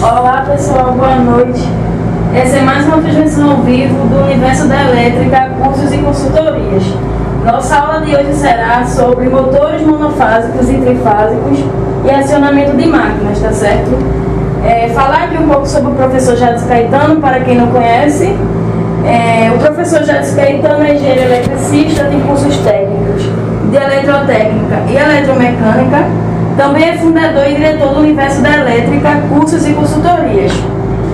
Olá pessoal, boa noite. Essa é mais uma transmissão ao vivo do Universo da Elétrica, cursos e consultorias. Nossa aula de hoje será sobre motores monofásicos e trifásicos e acionamento de máquinas, tá certo? Falar aqui um pouco sobre o professor Jadson Caetano, para quem não conhece. O professor Jadson Caetano é engenheiro eletricista, tem cursos técnicos de eletrotécnica e eletromecânica. Também é fundador e diretor do Universo da Elétrica, cursos e consultorias.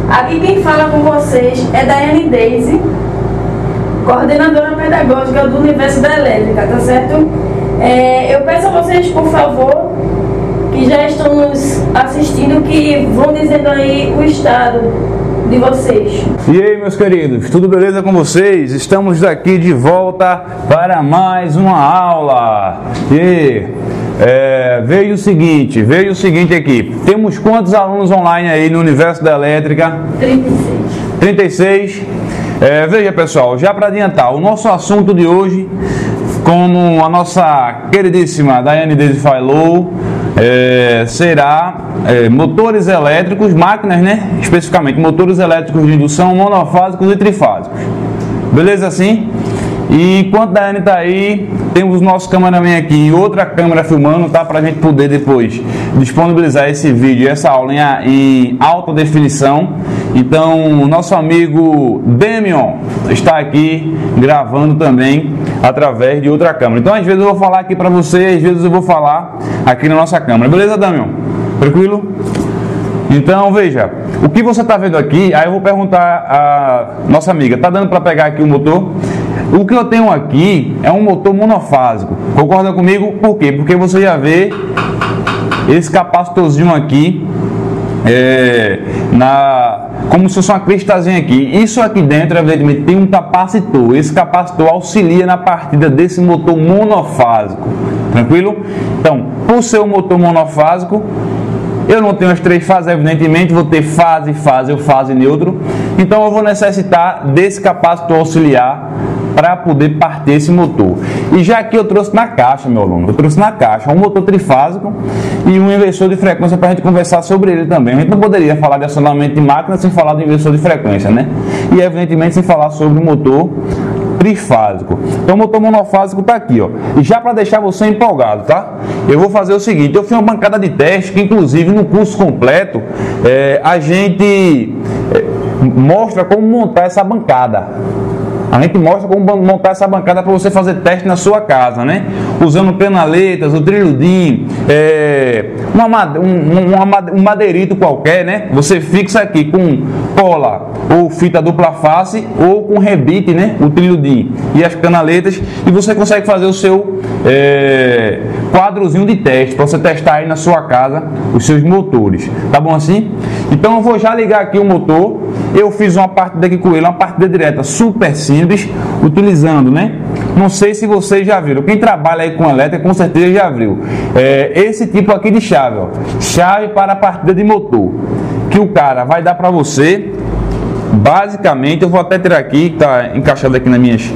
Aqui quem fala com vocês é Daiane Daisy, coordenadora pedagógica do Universo da Elétrica, tá certo? Eu peço a vocês, por favor, que já estão nos assistindo, que vão dizendo aí o estado de vocês. E aí, meus queridos, tudo beleza com vocês? Estamos aqui de volta para mais uma aula. Veja o seguinte aqui. Temos quantos alunos online aí no Universo da Elétrica? 36. Veja, pessoal, já para adiantar, o nosso assunto de hoje, como a nossa queridíssima Daiane Daisy falou, será motores elétricos, máquinas, né? Especificamente motores elétricos de indução monofásicos e trifásicos. Beleza assim? E enquanto a Daiane está aí, temos o nosso cameraman aqui e outra câmera filmando, tá? Para a gente poder depois disponibilizar esse vídeo e essa aula em alta definição. Então, o nosso amigo Demion está aqui gravando também através de outra câmera. Então, às vezes eu vou falar aqui para você, às vezes eu vou falar aqui na nossa câmera. Beleza, Demion? Tranquilo? Então, veja, o que você está vendo aqui, aí eu vou perguntar a nossa amiga, tá dando para pegar aqui o motor? O que eu tenho aqui é um motor monofásico. Concorda comigo? Por quê? Porque você já vê esse capacitorzinho aqui, como se fosse uma cristalzinha aqui. Isso aqui dentro, evidentemente, tem um capacitor. Esse capacitor auxilia na partida desse motor monofásico. Tranquilo? Então, por ser um motor monofásico, eu não tenho as três fases, evidentemente, vou ter fase ou fase neutro. Então eu vou necessitar desse capacitor auxiliar para poder partir esse motor. E já aqui eu trouxe na caixa, meu aluno, eu trouxe na caixa um motor trifásico e um inversor de frequência para a gente conversar sobre ele também. A gente não poderia falar de acionamento de máquina sem falar do inversor de frequência, né? E evidentemente sem falar sobre o motor trifásico. Então o motor monofásico está aqui, ó. E já para deixar você empolgado, tá? Eu vou fazer o seguinte, eu fiz uma bancada de teste que inclusive no curso completo a gente mostra como montar essa bancada. A gente mostra como montar essa bancada para você fazer teste na sua casa, né? Usando canaletas, o triludim, um madeirito qualquer, né? Você fixa aqui com cola ou fita dupla face ou com rebite, né? O triludim e as canaletas, e você consegue fazer o seu quadrozinho de teste para você testar aí na sua casa os seus motores. Tá bom assim? Então eu vou já ligar aqui o motor. Eu fiz uma partida aqui com ele, uma partida direta super simples, utilizando, né? Não sei se vocês já viram. Quem trabalha aí com elétrica com certeza já viu. Esse tipo aqui de chave, ó. Chave para a partida de motor, que o cara vai dar para você. Basicamente, eu vou até tirar aqui, que tá encaixado aqui nas minhas.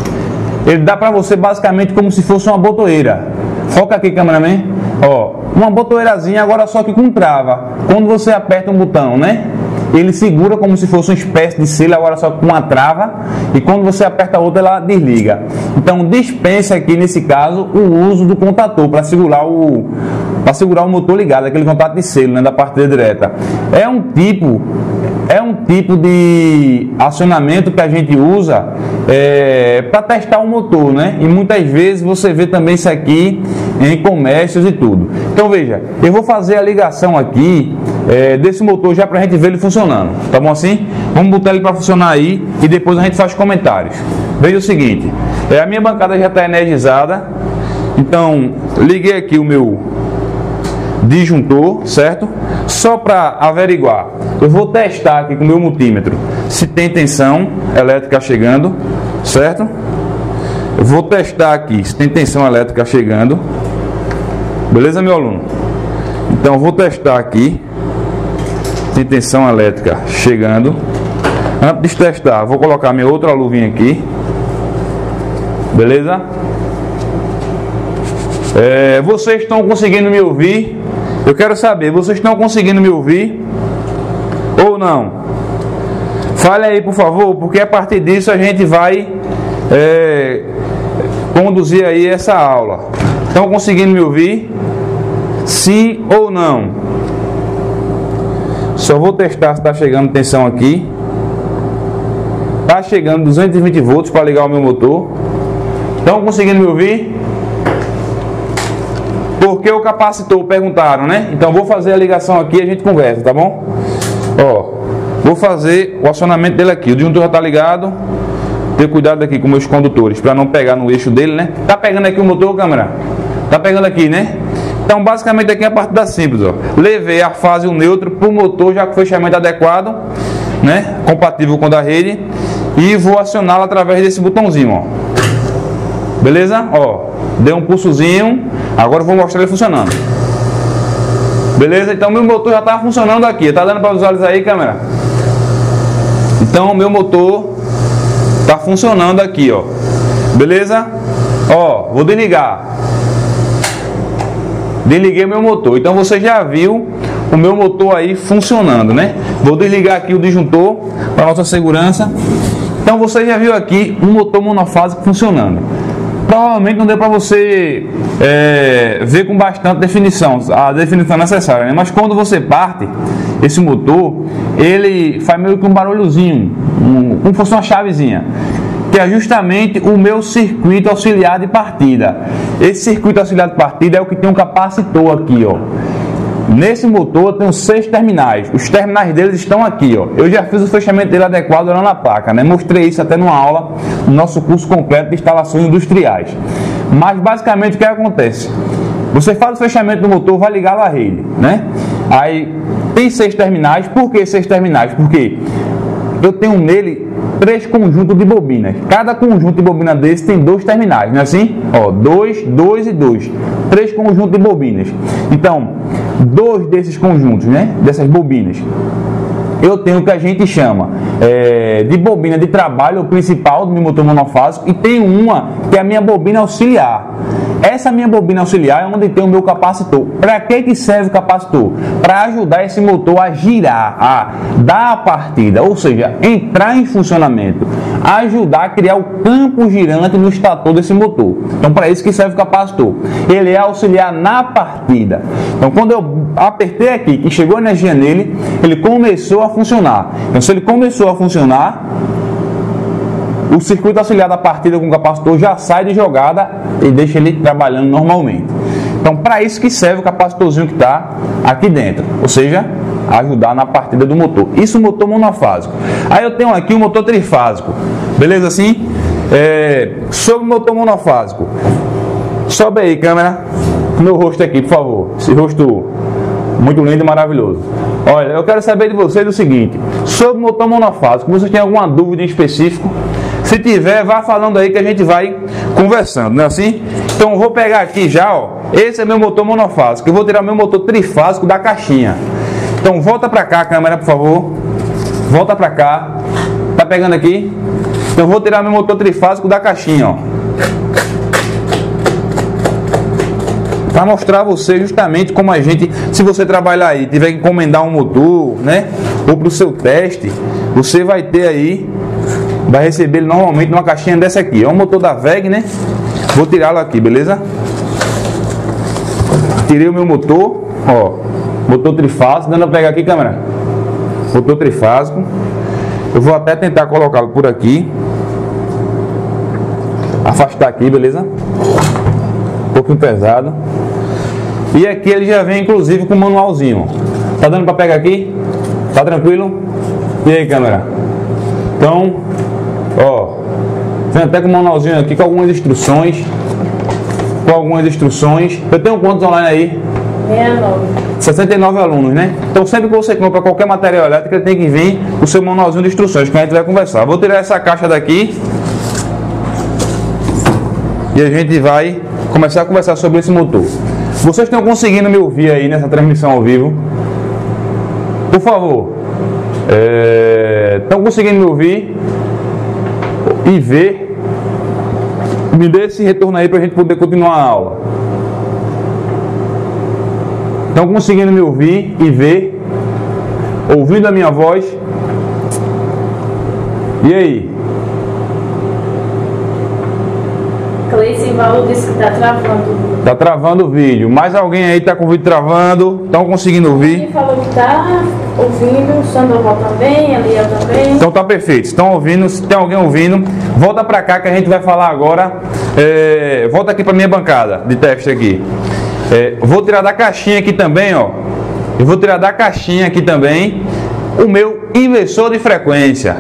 Ele dá para você basicamente como se fosse uma botoeira. Foca aqui, cameraman. Ó, uma botoeirazinha, agora só que com trava. Quando você aperta um botão, né? Ele segura como se fosse uma espécie de selo, agora só com uma trava, e quando você aperta a outra ela desliga. Então dispensa aqui nesse caso o uso do contator para segurar o motor ligado, aquele contato de selo, né, da partida direta. É um tipo de acionamento que a gente usa para testar o motor, né? E muitas vezes você vê também isso aqui em comércios e tudo. Então veja, eu vou fazer a ligação aqui desse motor já para a gente ver ele funcionando, tá bom assim? Vamos botar ele para funcionar aí e depois a gente faz comentários. Veja o seguinte, a minha bancada já está energizada, então liguei aqui o meu disjuntor, certo? Só para averiguar, eu vou testar aqui com o meu multímetro se tem tensão elétrica chegando, certo? Eu vou testar aqui se tem tensão elétrica chegando. Beleza, meu aluno? Então eu vou testar aqui. Tem tensão elétrica chegando. Antes de testar, vou colocar minha outra luvinha aqui. Beleza? Vocês estão conseguindo me ouvir? Eu quero saber, vocês estão conseguindo me ouvir? ou não? Fale aí, por favor, porque a partir disso a gente vai conduzir aí essa aula. Estão conseguindo me ouvir? Sim ou não? Só vou testar se está chegando tensão aqui. Está chegando 220 volts para ligar o meu motor. Estão conseguindo me ouvir? Porque o capacitor, perguntaram, né? Então vou fazer a ligação aqui e a gente conversa, tá bom? Ó, vou fazer o acionamento dele aqui. O disjuntor já está ligado. Ter cuidado aqui com meus condutores para não pegar no eixo dele, né? Tá pegando aqui o motor, câmera? Tá pegando aqui, né? Então basicamente aqui é a parte da simples, ó. Levei a fase e o neutro para o motor já com fechamento adequado, né? Compatível com o da rede. E vou acioná-lo através desse botãozinho, ó. Beleza? Ó, deu um pulsozinho. Agora eu vou mostrar ele funcionando. Beleza? Então meu motor já está funcionando aqui. Tá dando para visualizar aí, câmera? Então meu motor está funcionando aqui, ó. Beleza? Ó, vou desligar. Desliguei meu motor. Então você já viu o meu motor aí funcionando, né? Vou desligar aqui o disjuntor para nossa segurança. Então você já viu aqui um motor monofásico funcionando. Provavelmente não deu para você ver com bastante definição, a definição necessária, né? Mas quando você parte esse motor, ele faz meio que um barulhozinho, como se fosse uma chavezinha, que é justamente o meu circuito auxiliar de partida. Esse circuito auxiliar de partida é o que tem um capacitor aqui, ó. Nesse motor eu tenho 6 terminais. Os terminais deles estão aqui, ó. Eu já fiz o fechamento dele adequado lá na placa, né? Mostrei isso até numa aula no nosso curso completo de instalações industriais. Mas basicamente o que acontece? Você faz o fechamento do motor, vai ligá-lo à rede, né? Aí tem 6 terminais. Por que 6 terminais? Porque eu tenho nele 3 conjuntos de bobinas. Cada conjunto de bobina desse tem 2 terminais, não é assim? Ó, 2, 2 e 2. 3 conjuntos de bobinas. Então, 2 desses conjuntos, né? Dessas bobinas, eu tenho o que a gente chama de bobina de trabalho principal do meu motor monofásico, e tem uma que é a minha bobina auxiliar. Essa minha bobina auxiliar é onde tem o meu capacitor. Para que serve o capacitor? Para ajudar esse motor a girar, a dar a partida, ou seja, entrar em funcionamento, ajudar a criar o campo girante no estator desse motor. Então para isso que serve o capacitor. Ele é auxiliar na partida. Então quando eu apertei aqui, que chegou a energia nele, ele começou a funcionar. Então se ele começou a funcionar, o circuito auxiliar da partida com o capacitor já sai de jogada e deixa ele trabalhando normalmente. Então, para isso que serve o capacitorzinho que está aqui dentro, ou seja, ajudar na partida do motor. Isso, o motor monofásico. Aí eu tenho aqui o motor trifásico, beleza assim? Sobre o motor monofásico, sobe aí, câmera, meu rosto aqui, por favor. Esse rosto muito lindo e maravilhoso. Olha, eu quero saber de vocês o seguinte: sobre o motor monofásico, vocês têm alguma dúvida em específico? Se tiver, vá falando aí que a gente vai conversando, não é assim? Então eu vou pegar aqui já, ó. Esse é meu motor monofásico. Eu vou tirar meu motor trifásico da caixinha. Então volta pra cá, câmera, por favor. Volta pra cá. Tá pegando aqui? Então eu vou tirar meu motor trifásico da caixinha, ó. Para mostrar a você justamente como a gente, se você trabalhar aí, tiver que encomendar um motor, né? Ou pro seu teste, você vai ter aí, vai receber ele normalmente numa caixinha dessa aqui. É um motor da VEG, né? Vou tirá-lo aqui, beleza? Tirei o meu motor, ó. Motor trifásico, dando pra pegar aqui, câmera. Motor trifásico. Eu vou até tentar colocá-lo por aqui. Afastar aqui, beleza? Um pouquinho pesado. E aqui ele já vem inclusive com o manualzinho. Tá dando pra pegar aqui? Tá tranquilo? E aí, câmera? Então, ó, vem até com o manualzinho aqui com algumas instruções. Eu tenho quantos online aí? 69 alunos, né? Então sempre que você compra qualquer material elétrico, ele tem que vir o seu manualzinho de instruções, que a gente vai conversar. Vou tirar essa caixa daqui e a gente vai começar a conversar sobre esse motor. Vocês estão conseguindo me ouvir aí nessa transmissão ao vivo? Por favor, estão conseguindo me ouvir e ver? Me dê esse retorno aí para a gente poder continuar a aula. Estão conseguindo me ouvir e ver? ouvindo a minha voz? E aí? Cleice Valdo disse que está travando. Tá travando o vídeo. Mais alguém aí tá com o vídeo travando? Estão conseguindo ouvir? Ele falou que tá ouvindo, o Sandoval também, a Liel também. Então tá perfeito. Estão ouvindo? Se tem alguém ouvindo, volta pra cá que a gente vai falar agora. Volta aqui pra minha bancada de teste aqui. Vou tirar da caixinha aqui também, ó. Eu vou tirar da caixinha aqui também o meu inversor de frequência.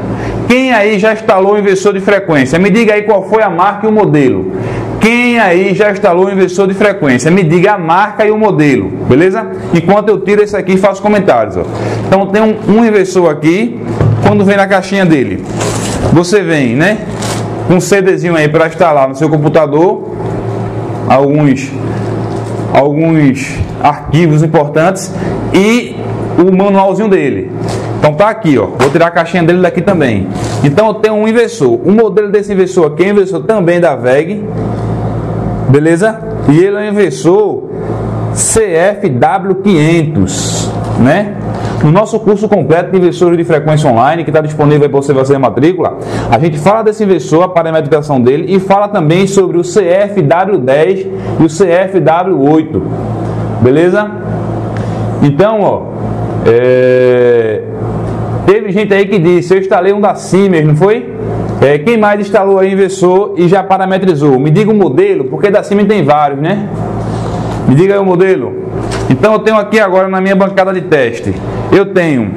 Quem aí já instalou o inversor de frequência? Me diga aí qual foi a marca e o modelo. Quem aí já instalou o inversor de frequência? Me diga a marca e o modelo, beleza? Enquanto eu tiro esse aqui e faço comentários, ó. Então tem um inversor aqui. Quando vem na caixinha dele, você vem, né, com um CDzinho aí para instalar no seu computador alguns arquivos importantes e o manualzinho dele. Então tá aqui, ó. Vou tirar a caixinha dele daqui também. Então eu tenho um inversor. O modelo desse inversor aqui é um inversor também da VEG, beleza? E ele é um inversor CFW500, né? No nosso curso completo de inversores de frequência online, que está disponível aí para você fazer a matrícula, a gente fala desse inversor, a parametrização dele, e fala também sobre o CFW10 e o CFW8, beleza? Então, ó, teve gente aí que disse, eu instalei um da Siemens, não foi? Quem mais instalou aí inversor e já parametrizou? Me diga o modelo, porque da Siemens tem vários, né? Me diga aí o modelo. Então eu tenho aqui agora na minha bancada de teste, eu tenho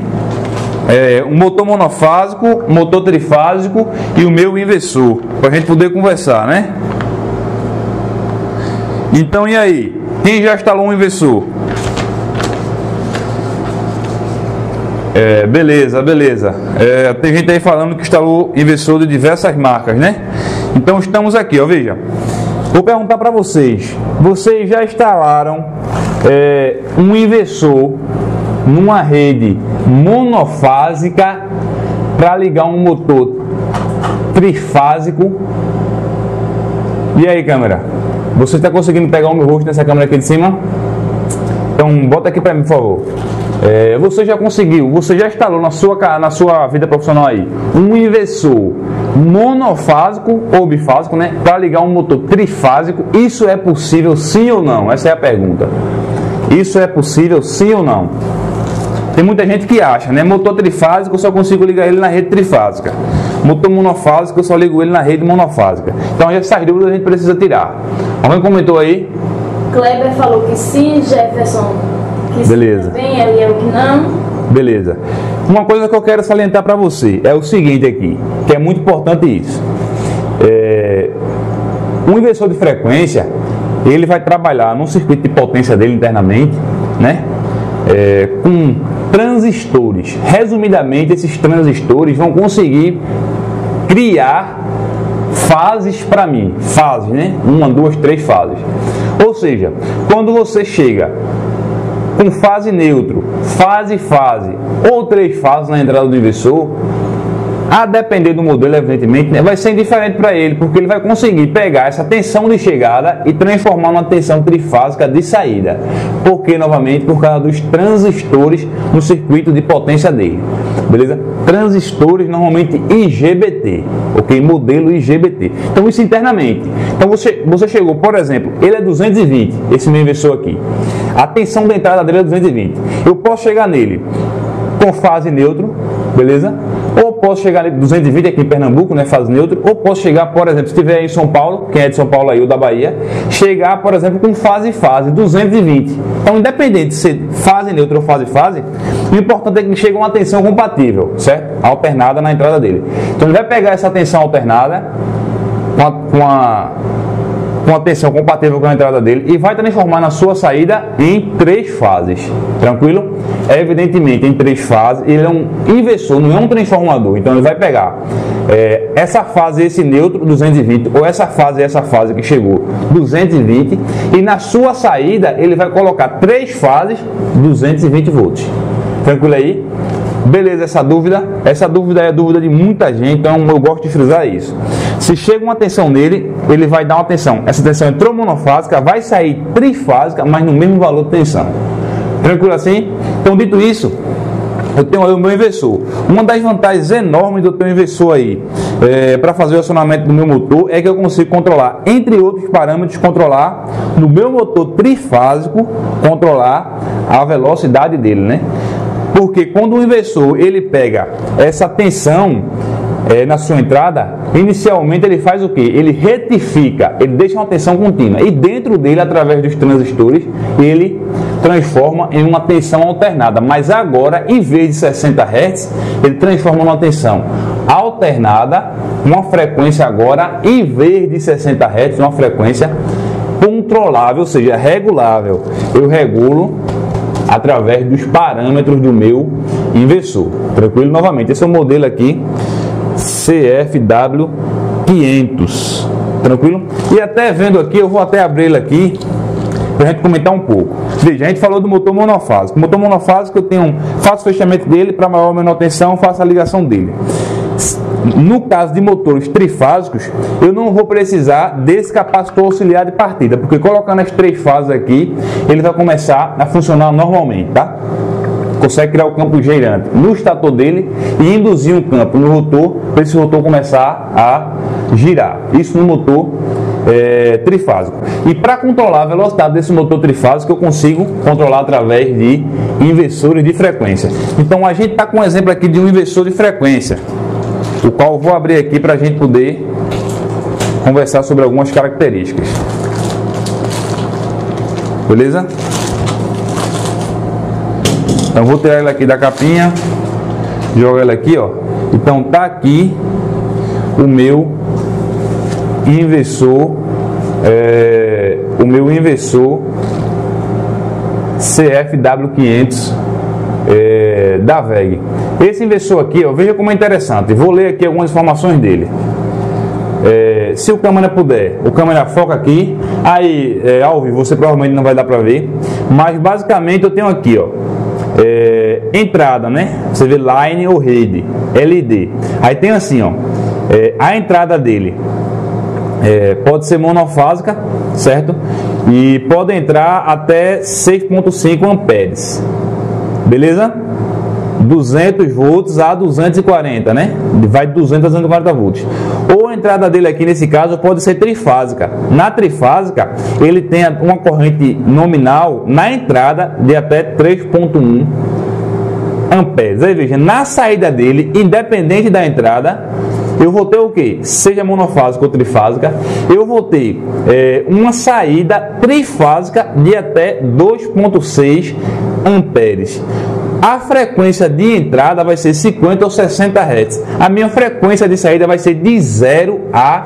um motor monofásico, um motor trifásico e o meu inversor, para a gente poder conversar, né? Então e aí? Quem já instalou um inversor? Beleza. Tem gente aí falando que instalou inversor de diversas marcas, né? Então estamos aqui, ó, veja. Vou perguntar para vocês. Vocês já instalaram um inversor numa rede monofásica para ligar um motor trifásico? E aí, câmera? Você está conseguindo pegar o meu rosto nessa câmera aqui de cima? Então bota aqui para mim, por favor. Você já conseguiu, você já instalou na sua vida profissional aí um inversor monofásico ou bifásico, né, para ligar um motor trifásico? Isso é possível, sim ou não? Essa é a pergunta. Isso é possível, sim ou não? Tem muita gente que acha, né, motor trifásico eu só consigo ligar ele na rede trifásica, motor monofásico eu só ligo ele na rede monofásica. Então essas dúvidas a gente precisa tirar. Alguém comentou aí? Kleber falou que sim, Jefferson que beleza. Bem, ali é o que não. Beleza. Uma coisa que eu quero salientar para você é o seguinte aqui, que é muito importante isso. Um inversor de frequência, ele vai trabalhar no circuito de potência dele internamente, né? Com transistores. Resumidamente, esses transistores vão conseguir criar fases para mim. Fases, né? 1, 2, 3 fases. Ou seja, quando você chega com fase neutro, fase ou 3 fases na entrada do inversor, a depender do modelo, evidentemente, né, vai ser indiferente para ele, porque ele vai conseguir pegar essa tensão de chegada e transformar numa tensão trifásica de saída. Porque, novamente, por causa dos transistores no circuito de potência dele. Beleza? Transistores normalmente IGBT, ok? Modelo IGBT. Então isso internamente. Então você chegou, por exemplo, ele é 220, esse meu inversor aqui. A tensão da entrada dele é 220. Eu posso chegar nele com fase neutro, beleza? Ou posso chegar nele 220 aqui em Pernambuco, né, fase neutro. Ou posso chegar, por exemplo, se estiver em São Paulo, quem é de São Paulo aí ou da Bahia, chegar, por exemplo, com fase 220. Então, independente de ser fase neutra ou fase, o importante é que ele chegue a uma tensão compatível, certo? Alternada na entrada dele. Então ele vai pegar essa tensão alternada com a tensão compatível com a entrada dele e vai transformar na sua saída em 3 fases. Tranquilo? Evidentemente, em 3 fases, ele é um inversor, não é um transformador. Então ele vai pegar essa fase, esse neutro 220, ou essa fase que chegou 220, e na sua saída ele vai colocar 3 fases 220 volts. Tranquilo aí? Beleza, essa dúvida é a dúvida de muita gente, então eu gosto de frisar isso. Se chega uma tensão nele, ele vai dar uma tensão. Essa tensão entrou monofásica, vai sair trifásica, mas no mesmo valor de tensão. Tranquilo assim? Então, dito isso, eu tenho aí o meu inversor. Uma das vantagens enormes do teu inversor aí, para fazer o acionamento do meu motor, é que eu consigo controlar, entre outros parâmetros, controlar no meu motor trifásico, controlar a velocidade dele, né? Porque quando o inversor ele pega essa tensão na sua entrada, inicialmente ele faz o que? Ele retifica, ele deixa uma tensão contínua e dentro dele, através dos transistores, ele transforma em uma tensão alternada. Mas agora, em vez de 60 Hz, ele transforma numa tensão alternada, uma frequência agora, em vez de 60 Hz, uma frequência controlável, ou seja, regulável. Eu regulo através dos parâmetros do meu inversor. Tranquilo? Novamente, esse é o modelo aqui CFW500. Tranquilo? E até vendo aqui, eu vou até abrir ele aqui para a gente comentar um pouco. Veja, a gente falou do motor monofásico. O motor monofásico eu faço o fechamento dele para maior ou menor tensão, faço a ligação dele. No caso de motores trifásicos, eu não vou precisar desse capacitor auxiliar de partida, porque colocando as 3 fases aqui, ele vai começar a funcionar normalmente, tá? Consegue criar o campo girante no estator dele e induzir um campo no rotor para esse rotor começar a girar. Isso no motor trifásico. E para controlar a velocidade desse motor trifásico, eu consigo controlar através de inversores de frequência. Então a gente está com um exemplo aqui de um inversor de frequência, o qual eu vou abrir aqui para a gente poder conversar sobre algumas características. Beleza? Então vou tirar ele aqui da capinha, jogar ele aqui, ó. Então tá aqui o meu inversor, CFW500 da VEG. Esse inversor aqui, ó, veja como é interessante. Vou ler aqui algumas informações dele. Se o câmera puder, o câmera foca aqui. Aí, ao vivo, você provavelmente não vai dar para ver, mas basicamente eu tenho aqui, ó, entrada, né? Você vê line ou rede, LED. Aí tem assim, ó, a entrada dele pode ser monofásica, certo? E pode entrar até 6.5 amperes, beleza? 200 volts a 240, né? Vai de 200 a 240 volts. Ou a entrada dele aqui nesse caso pode ser trifásica. Na trifásica, ele tem uma corrente nominal na entrada de até 3.1 amperes. Aí veja, na saída dele, independente da entrada, eu vou ter o que? Seja monofásica ou trifásica, eu vou ter uma saída trifásica de até 2.6 amperes. A frequência de entrada vai ser 50 ou 60 Hz. A minha frequência de saída vai ser de 0 a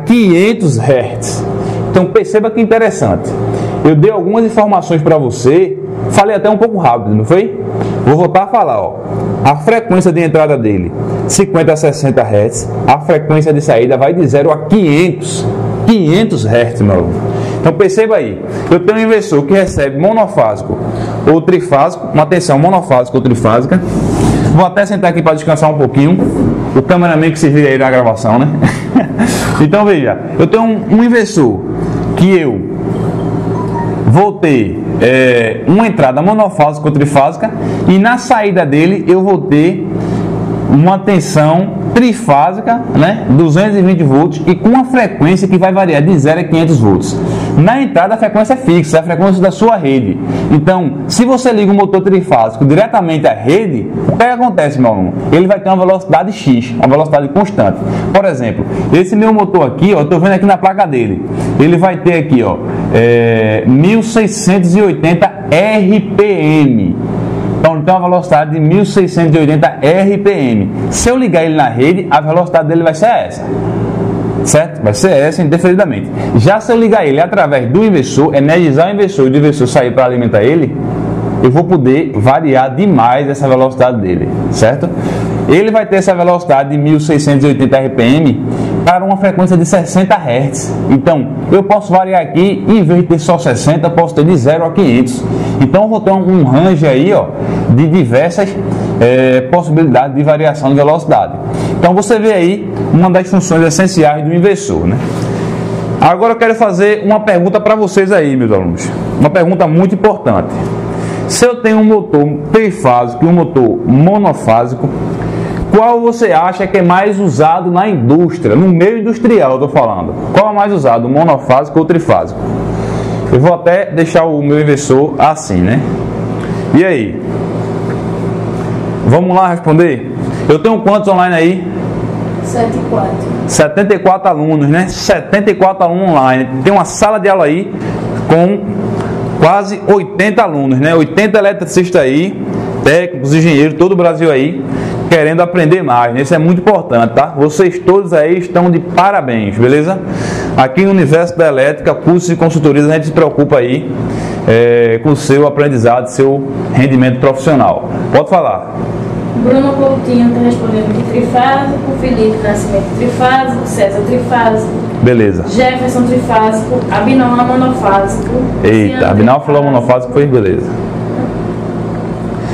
500 Hz. Então perceba que interessante. Eu dei algumas informações para você, falei até um pouco rápido, não foi? Vou voltar a falar, ó. A frequência de entrada dele, 50 a 60 Hz. A frequência de saída vai de 0 a 500 Hz, meu aluno. Então perceba aí, eu tenho um inversor que recebe monofásico ou trifásico, uma tensão monofásica ou trifásica. Vou até sentar aqui para descansar um pouquinho. O cameraman que se vira aí na gravação, né? Então veja, eu tenho um inversor que eu vou ter uma entrada monofásica ou trifásica e na saída dele eu vou ter uma tensão trifásica, né, 220 volts e com uma frequência que vai variar de 0 a 500 volts. Na entrada a frequência é fixa, a frequência da sua rede. Então, se você liga o motor trifásico diretamente à rede, o que acontece, meu aluno? Ele vai ter uma velocidade X, uma velocidade constante. Por exemplo, esse meu motor aqui, ó, eu estou vendo aqui na placa dele, ele vai ter aqui, ó, 1680 RPM. Então ele tem uma velocidade de 1680 RPM. Se eu ligar ele na rede, a velocidade dele vai ser essa, certo? Vai ser essa indefinidamente. Já se eu ligar ele através do inversor, energizar o inversor e o inversor sair para alimentar ele, eu vou poder variar demais essa velocidade dele, certo? Ele vai ter essa velocidade de 1680 RPM para uma frequência de 60 Hz. Então, eu posso variar aqui, em vez de ter só 60, eu posso ter de 0 a 500. Então, eu vou ter um range aí, ó, de diversas possibilidades de variação de velocidade. Então, você vê aí uma das funções essenciais do inversor, né? Agora eu quero fazer uma pergunta para vocês aí, meus alunos. Uma pergunta muito importante. Se eu tenho um motor trifásico e um motor monofásico, qual você acha que é mais usado na indústria, no meio industrial eu estou falando? Qual é mais usado, monofásico ou trifásico? Eu vou até deixar o meu inversor assim, né? E aí? Vamos lá responder? Eu tenho quantos online aí? 74 alunos, né? 74 alunos online. Tem uma sala de aula aí com quase 80 alunos, né? 80 eletricistas aí, técnicos, engenheiros, todo o Brasil aí, querendo aprender mais, né? Isso é muito importante, tá? Vocês todos aí estão de parabéns, beleza? Aqui no Universo da Elétrica, cursos e consultorias, a gente se preocupa aí com o seu aprendizado, seu rendimento profissional. Pode falar. Bruno Coutinho está respondendo que trifásico, Felipe Nascimento trifásico, César trifásico. Beleza. Jefferson trifásico, Abinal monofásico. Eita, Abinal falou monofásico, foi beleza.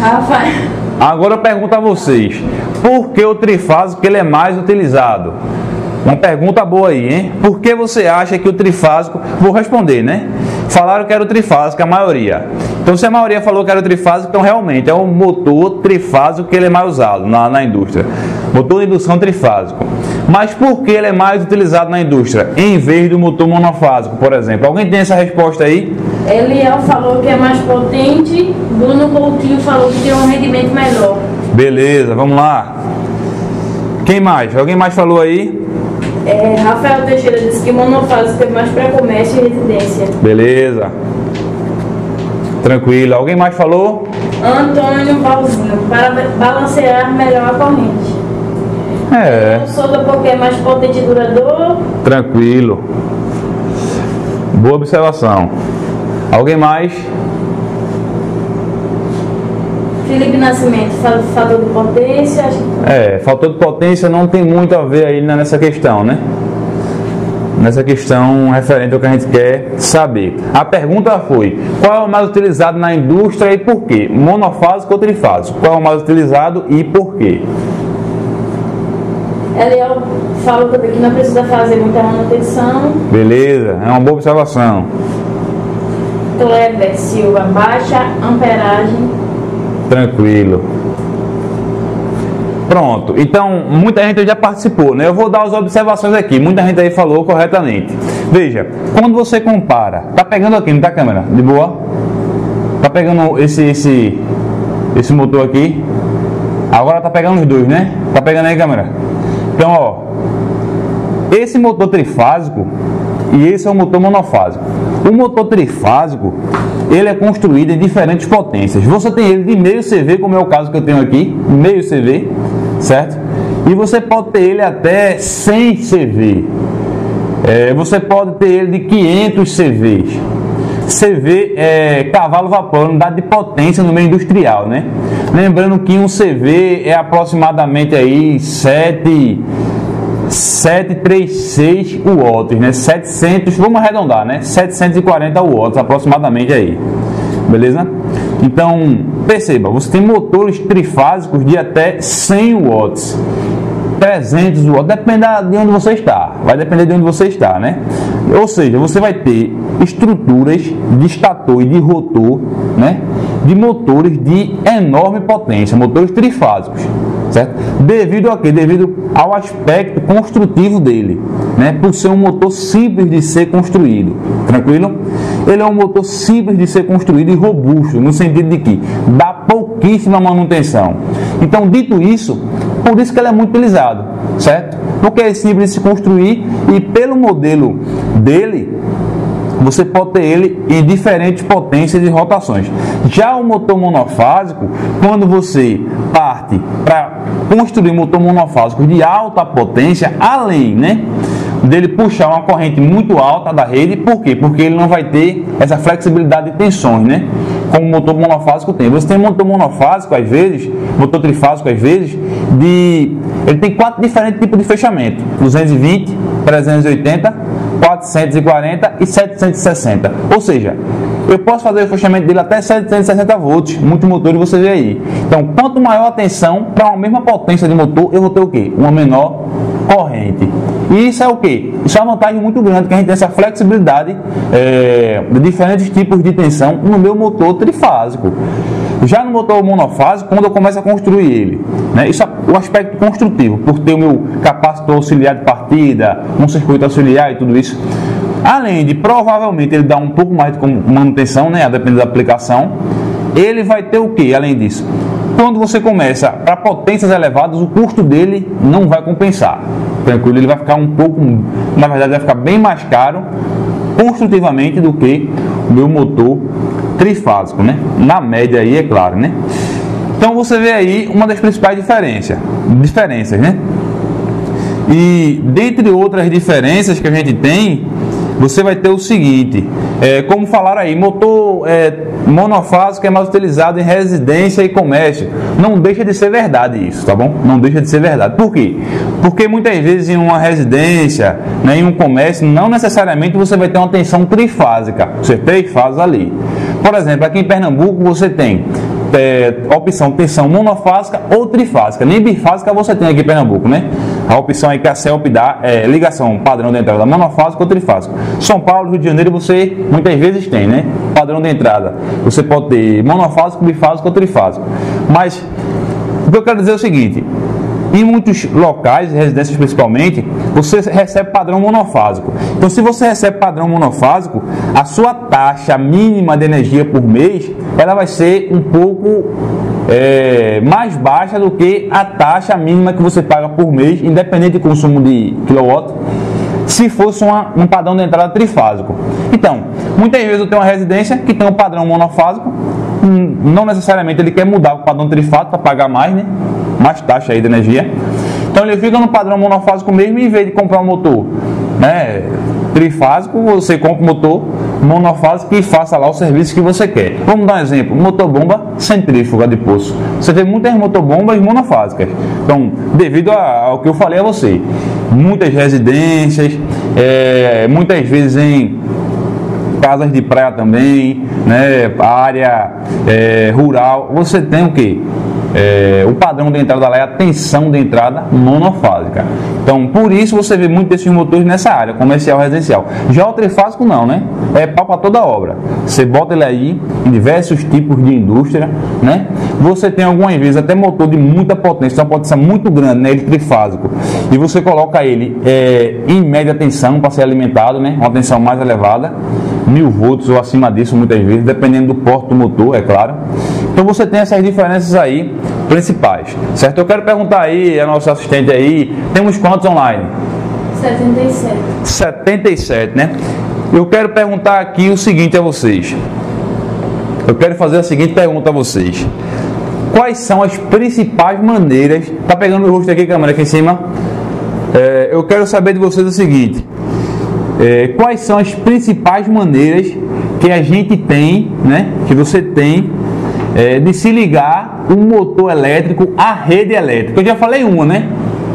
Rafael. Agora eu pergunto a vocês, por que o trifásico ele é mais utilizado? Uma pergunta boa aí, hein? Por que você acha que o trifásico... Vou responder, né? Falaram que era o trifásico, a maioria. Então, se a maioria falou que era o trifásico, então realmente é o motor trifásico que ele é mais usado na indústria. Motor de indução trifásico. Mas por que ele é mais utilizado na indústria, em vez do motor monofásico, por exemplo? Alguém tem essa resposta aí? Eliel falou que é mais potente, Bruno Coutinho falou que tem um rendimento melhor. Beleza, vamos lá. Quem mais? Alguém mais falou aí? Rafael Teixeira disse que monofásico teve mais para comércio e residência. Beleza. Tranquilo. Alguém mais falou? Antônio Balzinho, para balancear melhor a corrente. Souza porque é mais potente e duradouro. Tranquilo. Boa observação. Alguém mais? Felipe Nascimento, fator de potência. Fator de potência não tem muito a ver aí nessa questão, né? Nessa questão referente ao que a gente quer saber. A pergunta foi, qual é o mais utilizado na indústria e por quê? Monofásico ou trifásico? Qual é o mais utilizado e por quê? Eliel falou também que não precisa fazer muita manutenção. Beleza, é uma boa observação. Kleber Silva, baixa amperagem. Tranquilo. Pronto, então muita gente já participou, né? Eu vou dar as observações aqui, muita gente aí falou corretamente. Veja, quando você compara, tá pegando aqui, não tá, câmera? De boa? Tá pegando esse motor aqui? Agora tá pegando os dois, né? Tá pegando aí, câmera? Então, ó, esse motor trifásico e esse é o motor monofásico. O motor trifásico, ele é construído em diferentes potências. Você tem ele de meio CV, como é o caso que eu tenho aqui, meio CV, certo? E você pode ter ele até 100 CV. Você pode ter ele de 500 CVs. CV é cavalo vapor, unidade de potência no meio industrial, né? Lembrando que um CV é aproximadamente aí 736 watts, né? 700, vamos arredondar, né? 740 watts aproximadamente aí, beleza? Então, perceba, você tem motores trifásicos de até 100 watts, 300 watts, depende de onde você está, vai depender de onde você está, né? Ou seja, você vai ter estruturas de estator e de rotor, né? De motores de enorme potência, motores trifásicos, certo? Devido a quê? Devido ao aspecto construtivo dele, né? Por ser um motor simples de ser construído, tranquilo? Ele é um motor simples de ser construído e robusto, no sentido de que dá pouquíssima manutenção. Então, dito isso, por isso que ele é muito utilizado, certo? Porque é simples de se construir e pelo modelo dele, você pode ter ele em diferentes potências e rotações. Já o motor monofásico, quando você parte para construir motor monofásico de alta potência, além, né, dele puxar uma corrente muito alta da rede, por quê? Porque ele não vai ter essa flexibilidade de tensões, né? Como o motor monofásico tem. Você tem motor monofásico, às vezes, motor trifásico, às vezes, ele tem 4 diferentes tipos de fechamento: 220, 380, 440 e 760. Ou seja, eu posso fazer o fechamento dele até 760 volts, multimotor, você vê aí. Então, quanto maior a tensão, para uma mesma potência de motor, eu vou ter o quê? Uma menor corrente. E isso é o quê? Isso é uma vantagem muito grande, que a gente tem essa flexibilidade de diferentes tipos de tensão no meu motor trifásico. Já no motor monofásico, quando eu começo a construir ele, né, isso é o aspecto construtivo, por ter o meu capacitor auxiliar de partida, um circuito auxiliar e tudo isso. Além de provavelmente ele dar um pouco mais de manutenção, né, a depender da aplicação, ele vai ter o que além disso? Quando você começa para potências elevadas, o custo dele não vai compensar. Tranquilo, ele vai ficar um pouco, na verdade vai ficar bem mais caro construtivamente do que o meu motor trifásico, né? Na média aí, é claro, né? Então você vê aí uma das principais diferenças, né? E dentre outras diferenças que a gente tem, você vai ter o seguinte, como falaram aí, motor monofásico é mais utilizado em residência e comércio. Não deixa de ser verdade isso, tá bom? Não deixa de ser verdade. Por quê? Porque muitas vezes em uma residência, né, em um comércio, não necessariamente você vai ter uma tensão trifásica, você tem 3 fases ali. Por exemplo, aqui em Pernambuco você tem opção tensão monofásica ou trifásica, nem bifásica você tem aqui em Pernambuco, né? A opção aí que a CELP dá é ligação padrão de entrada monofásica ou trifásica. São Paulo, Rio de Janeiro você muitas vezes tem, né? Padrão de entrada, você pode ter monofásico, bifásico ou trifásico. Mas o que eu quero dizer é o seguinte: em muitos locais, residências principalmente, você recebe padrão monofásico. Então, se você recebe padrão monofásico, a sua taxa mínima de energia por mês, ela vai ser um pouco mais baixa do que a taxa mínima que você paga por mês, independente de consumo de quilowatt, se fosse um padrão de entrada trifásico. Então, muitas vezes eu tenho uma residência que tem um padrão monofásico, não necessariamente ele quer mudar o padrão trifásico para pagar mais, né? Mais taxa aí de energia. Então ele fica no padrão monofásico mesmo, e em vez de comprar um motor, né, trifásico, você compra um motor monofásico e faça lá o serviço que você quer. Vamos dar um exemplo: motobomba centrífuga de poço. Você tem muitas motobombas monofásicas. Então, devido ao que eu falei a você, muitas residências, muitas vezes em casas de praia também, né, área rural, você tem o que? O padrão de entrada lá é a tensão de entrada monofásica. Então, por isso você vê muito desses motores nessa área comercial residencial. Já o trifásico não, né? É pau para toda obra. Você bota ele aí em diversos tipos de indústria, né? Você tem algumas vezes até motor de muita potência, uma potência muito grande, né? Ele trifásico. E você coloca ele em média tensão para ser alimentado, né? Uma tensão mais elevada, 1000 volts ou acima disso muitas vezes, dependendo do porte do motor, é claro. Então você tem essas diferenças aí principais, certo? Eu quero perguntar aí a nossa assistente aí, temos quantos online? 77. 77, né? Eu quero perguntar aqui o seguinte a vocês. Eu quero fazer a seguinte pergunta a vocês: quais são as principais maneiras? Tá pegando o rosto aqui, câmera, aqui em cima? Eu quero saber de vocês o seguinte: quais são as principais maneiras que a gente tem, né? Que você tem de se ligar um motor elétrico à rede elétrica. Eu já falei uma, né?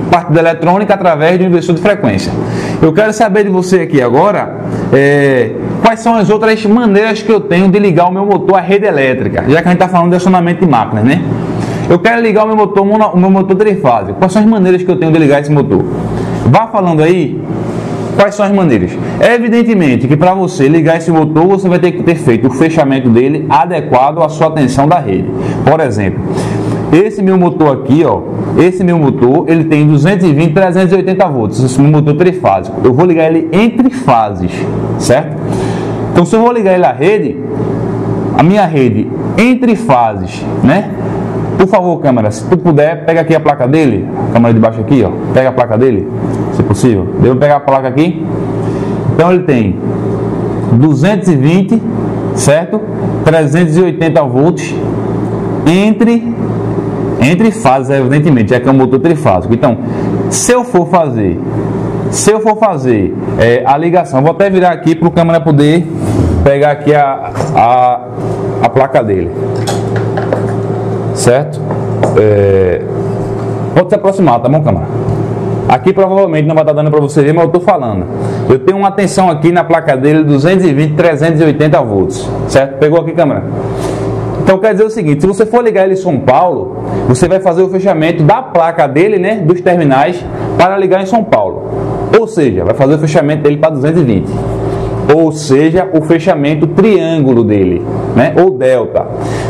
Parte da eletrônica através do inversor de frequência. Eu quero saber de você aqui agora quais são as outras maneiras que eu tenho de ligar o meu motor à rede elétrica, já que a gente está falando de acionamento de máquinas, né? Eu quero ligar o meu motor trifásico. Quais são as maneiras que eu tenho de ligar esse motor? Vá falando aí. Quais são as maneiras? Evidentemente que para você ligar esse motor, você vai ter que ter feito o fechamento dele adequado à sua tensão da rede. Por exemplo, esse meu motor aqui, ó, esse meu motor, ele tem 220, 380 volts, esse meu motor trifásico. Eu vou ligar ele entre fases, certo? Então, se eu vou ligar ele à rede, a minha rede entre fases, né? Por favor, câmera, se tu puder, pega aqui a placa dele, câmera de baixo aqui, ó, pega a placa dele, se possível. Devo pegar a placa aqui. Então ele tem 220, certo? 380 volts entre fases, evidentemente, já que é um motor trifásico. Então, se eu for fazer a ligação, vou até virar aqui para o câmera poder pegar aqui a placa dele. Certo? Pode se aproximar, tá bom, câmera? Aqui provavelmente não vai estar dando para você ver, mas eu estou falando. Eu tenho uma tensão aqui na placa dele, 220, 380 volts. Certo? Pegou aqui, câmera? Então quer dizer o seguinte: se você for ligar ele em São Paulo, você vai fazer o fechamento da placa dele, né? Dos terminais para ligar em São Paulo. Ou seja, vai fazer o fechamento dele para 220. Ou seja, o fechamento triângulo dele, né? Ou delta.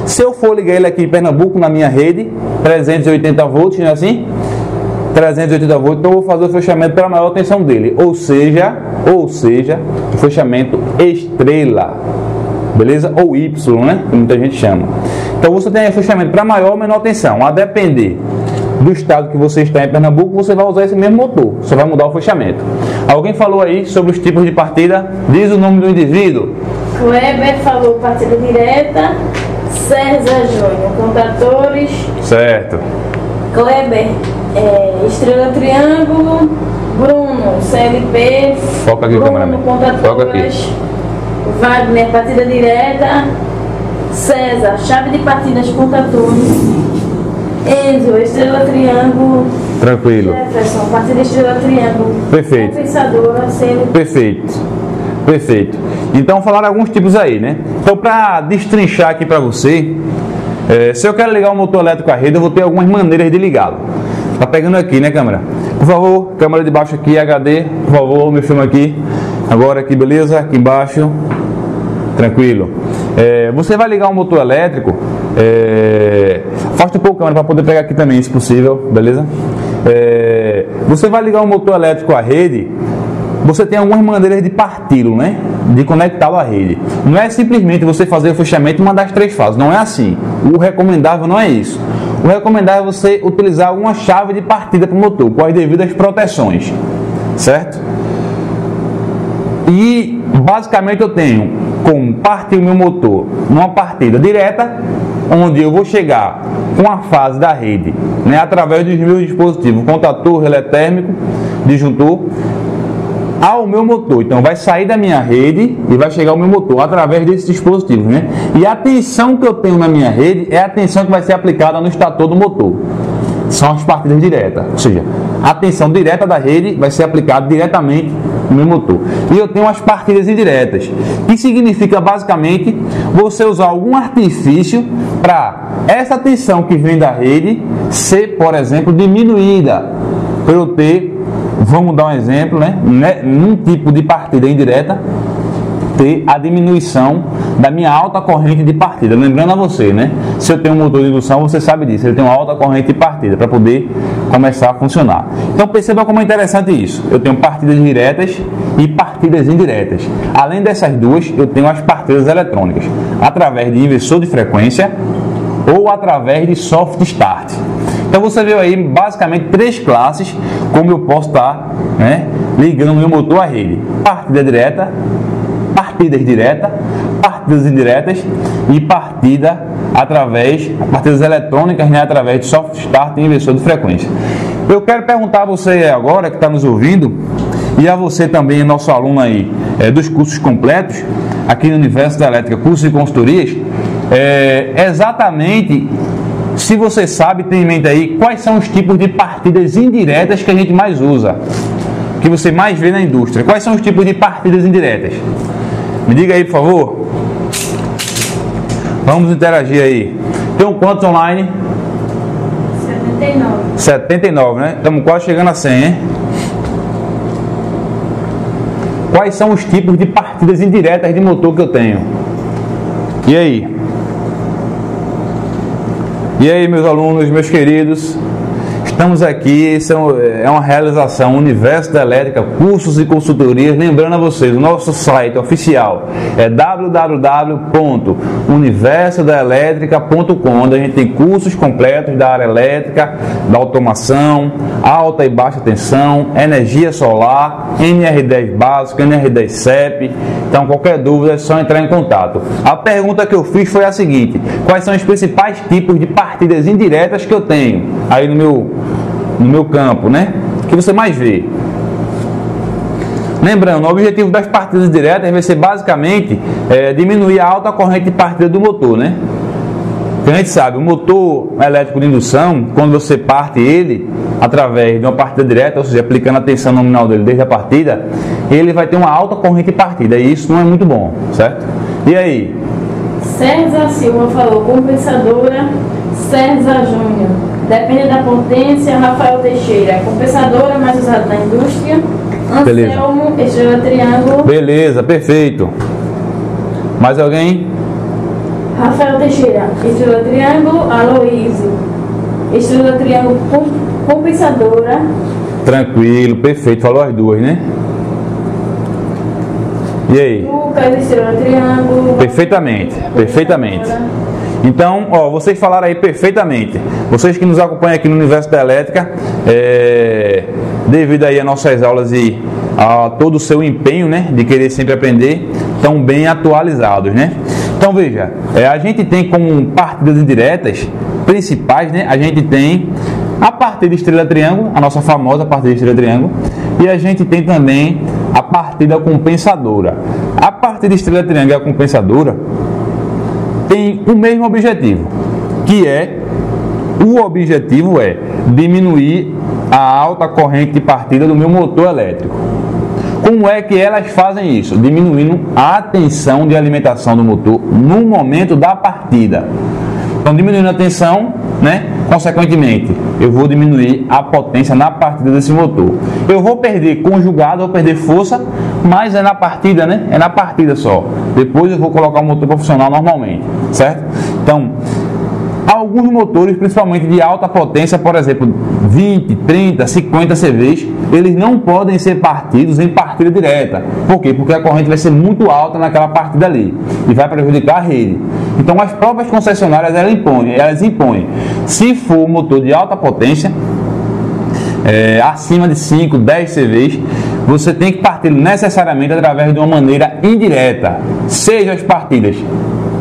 Se eu for ligar ele aqui em Pernambuco na minha rede, 380 volts, não é assim? 380 volts, então eu vou fazer o fechamento para a maior tensão dele. Ou seja, o fechamento estrela. Beleza? Ou Y, né? Que muita gente chama. Então você tem fechamento para maior ou menor tensão. A depender do estado que você está em Pernambuco, você vai usar esse mesmo motor. Só vai mudar o fechamento. Alguém falou aí sobre os tipos de partida? Diz o nome do indivíduo. Kleber falou partida direta. César Júnior, contadores. Certo. Kleber, estrela triângulo. Bruno, CLP. Foca aqui, Bruno, contadores. Wagner, partida direta. César, chave de partidas contadores. Enzo, estrela triângulo. Tranquilo. Jefferson, partida estrela triângulo. Perfeito. Compensadora, CLP. Perfeito. Então falaram alguns tipos aí, né? Então para destrinchar aqui para você, se eu quero ligar um motor elétrico à rede, eu vou ter algumas maneiras de ligá-lo. Tá pegando aqui, né, câmera? Por favor, câmera de baixo aqui, HD, por favor, me filma aqui. Agora aqui, beleza? Aqui embaixo. Tranquilo. Você vai ligar um motor elétrico, afasta um pouco a câmera para poder pegar aqui também, se possível, beleza? Você vai ligar um motor elétrico à rede, você tem algumas maneiras de parti-lo, né? De conectá-lo à rede. Não é simplesmente você fazer o fechamento e mandar as 3 fases, não é assim. O recomendável não é isso. O recomendável é você utilizar alguma chave de partida para o motor, com as devidas proteções, certo? E basicamente eu tenho como partir o meu motor numa partida direta, onde eu vou chegar com a fase da rede, né, através dos meus dispositivos, contator, relé térmico, disjuntor, ao meu motor. Então vai sair da minha rede e vai chegar ao meu motor através desses dispositivos, né? E a tensão que eu tenho na minha rede é a tensão que vai ser aplicada no estator do motor. São as partidas diretas, ou seja, a tensão direta da rede vai ser aplicada diretamente no meu motor. E eu tenho as partidas indiretas, que significa basicamente você usar algum artifício para essa tensão que vem da rede ser, por exemplo, diminuída, para eu ter, vamos dar um exemplo, né? Num tipo de partida indireta, ter a diminuição da minha alta corrente de partida. Lembrando a você, né? Se eu tenho um motor de indução, você sabe disso, ele tem uma alta corrente de partida para poder começar a funcionar. Então perceba como é interessante isso. Eu tenho partidas diretas e partidas indiretas. Além dessas duas, eu tenho as partidas eletrônicas, através de inversor de frequência ou através de soft start. Então você viu aí basicamente 3 classes como eu posso estar, né, ligando o meu motor à rede: partida direta, partidas diretas, partidas indiretas e partidas eletrônicas, né, através de soft start e inversor de frequência. Eu quero perguntar a você agora que está nos ouvindo, e a você também, nosso aluno aí dos cursos completos aqui no Universo da Elétrica, cursos e consultorias, exatamente se você sabe, tem em mente aí quais são os tipos de partidas indiretas que a gente mais usa, que você mais vê na indústria. Quais são os tipos de partidas indiretas? Me diga aí, por favor. Vamos interagir aí. Tem quantos online? 79. 79, né? Estamos quase chegando a 100, hein? Quais são os tipos de partidas indiretas de motor que eu tenho? E aí? E aí, meus alunos, meus queridos? Estamos aqui, isso é uma realização Universo da Elétrica, cursos e consultorias. Lembrando a vocês, o nosso site oficial é www.universodaelétrica.com, onde a gente tem cursos completos da área elétrica, da automação, alta e baixa tensão, energia solar, NR10 básico, NR10 CEP. Então, qualquer dúvida é só entrar em contato. A pergunta que eu fiz foi a seguinte: quais são os principais tipos de partidas indiretas que eu tenho aí no meu campo, né? Que você mais vê? Lembrando, o objetivo das partidas diretas vai ser basicamente diminuir a alta corrente de partida do motor, né? Porque a gente sabe, o motor elétrico de indução, quando você parte ele através de uma partida direta, ou seja, aplicando a tensão nominal dele desde a partida, ele vai ter uma alta corrente de partida, e isso não é muito bom, certo? E aí? César Silva falou compensadora. César Júnior, Depende da potência. Rafael Teixeira, compensadora mais usada na indústria. Anselmo, estrela triângulo. Beleza, perfeito. Mais alguém? Rafael Teixeira, estrela triângulo. Aloísio, estrela triângulo compensadora. Tranquilo, perfeito. Falou as duas, né? E aí? Lucas, estrela triângulo. Perfeitamente, perfeitamente. Então, ó, vocês falaram aí perfeitamente. Vocês que nos acompanham aqui no Universo da Elétrica, devido aí a nossas aulas e a todo o seu empenho, né, de querer sempre aprender, estão bem atualizados, né? Então veja, a gente tem como partidas indiretas principais, né? A gente tem a partida estrela triângulo, a nossa famosa partida estrela triângulo, e a gente tem também a partida compensadora. A partida estrela triângulo e a compensadora tem o mesmo objetivo, que o objetivo é diminuir a alta corrente de partida do meu motor elétrico. Como é que elas fazem isso? Diminuindo a tensão de alimentação do motor no momento da partida. Então, diminuindo a tensão, né? Consequentemente, eu vou diminuir a potência na partida desse motor. Eu vou perder conjugado, vou perder força, mas é na partida, né? É na partida só. Depois eu vou colocar o motor para funcionar normalmente, certo? Então, alguns motores, principalmente de alta potência, por exemplo, 20, 30, 50 CVs, eles não podem ser partidos em partida direta. Por quê? Porque a corrente vai ser muito alta naquela partida ali e vai prejudicar a rede. Então, as próprias concessionárias elas impõem. Se for um motor de alta potência, acima de 5, 10 CVs, você tem que partir necessariamente através de uma maneira indireta. Seja as partidas,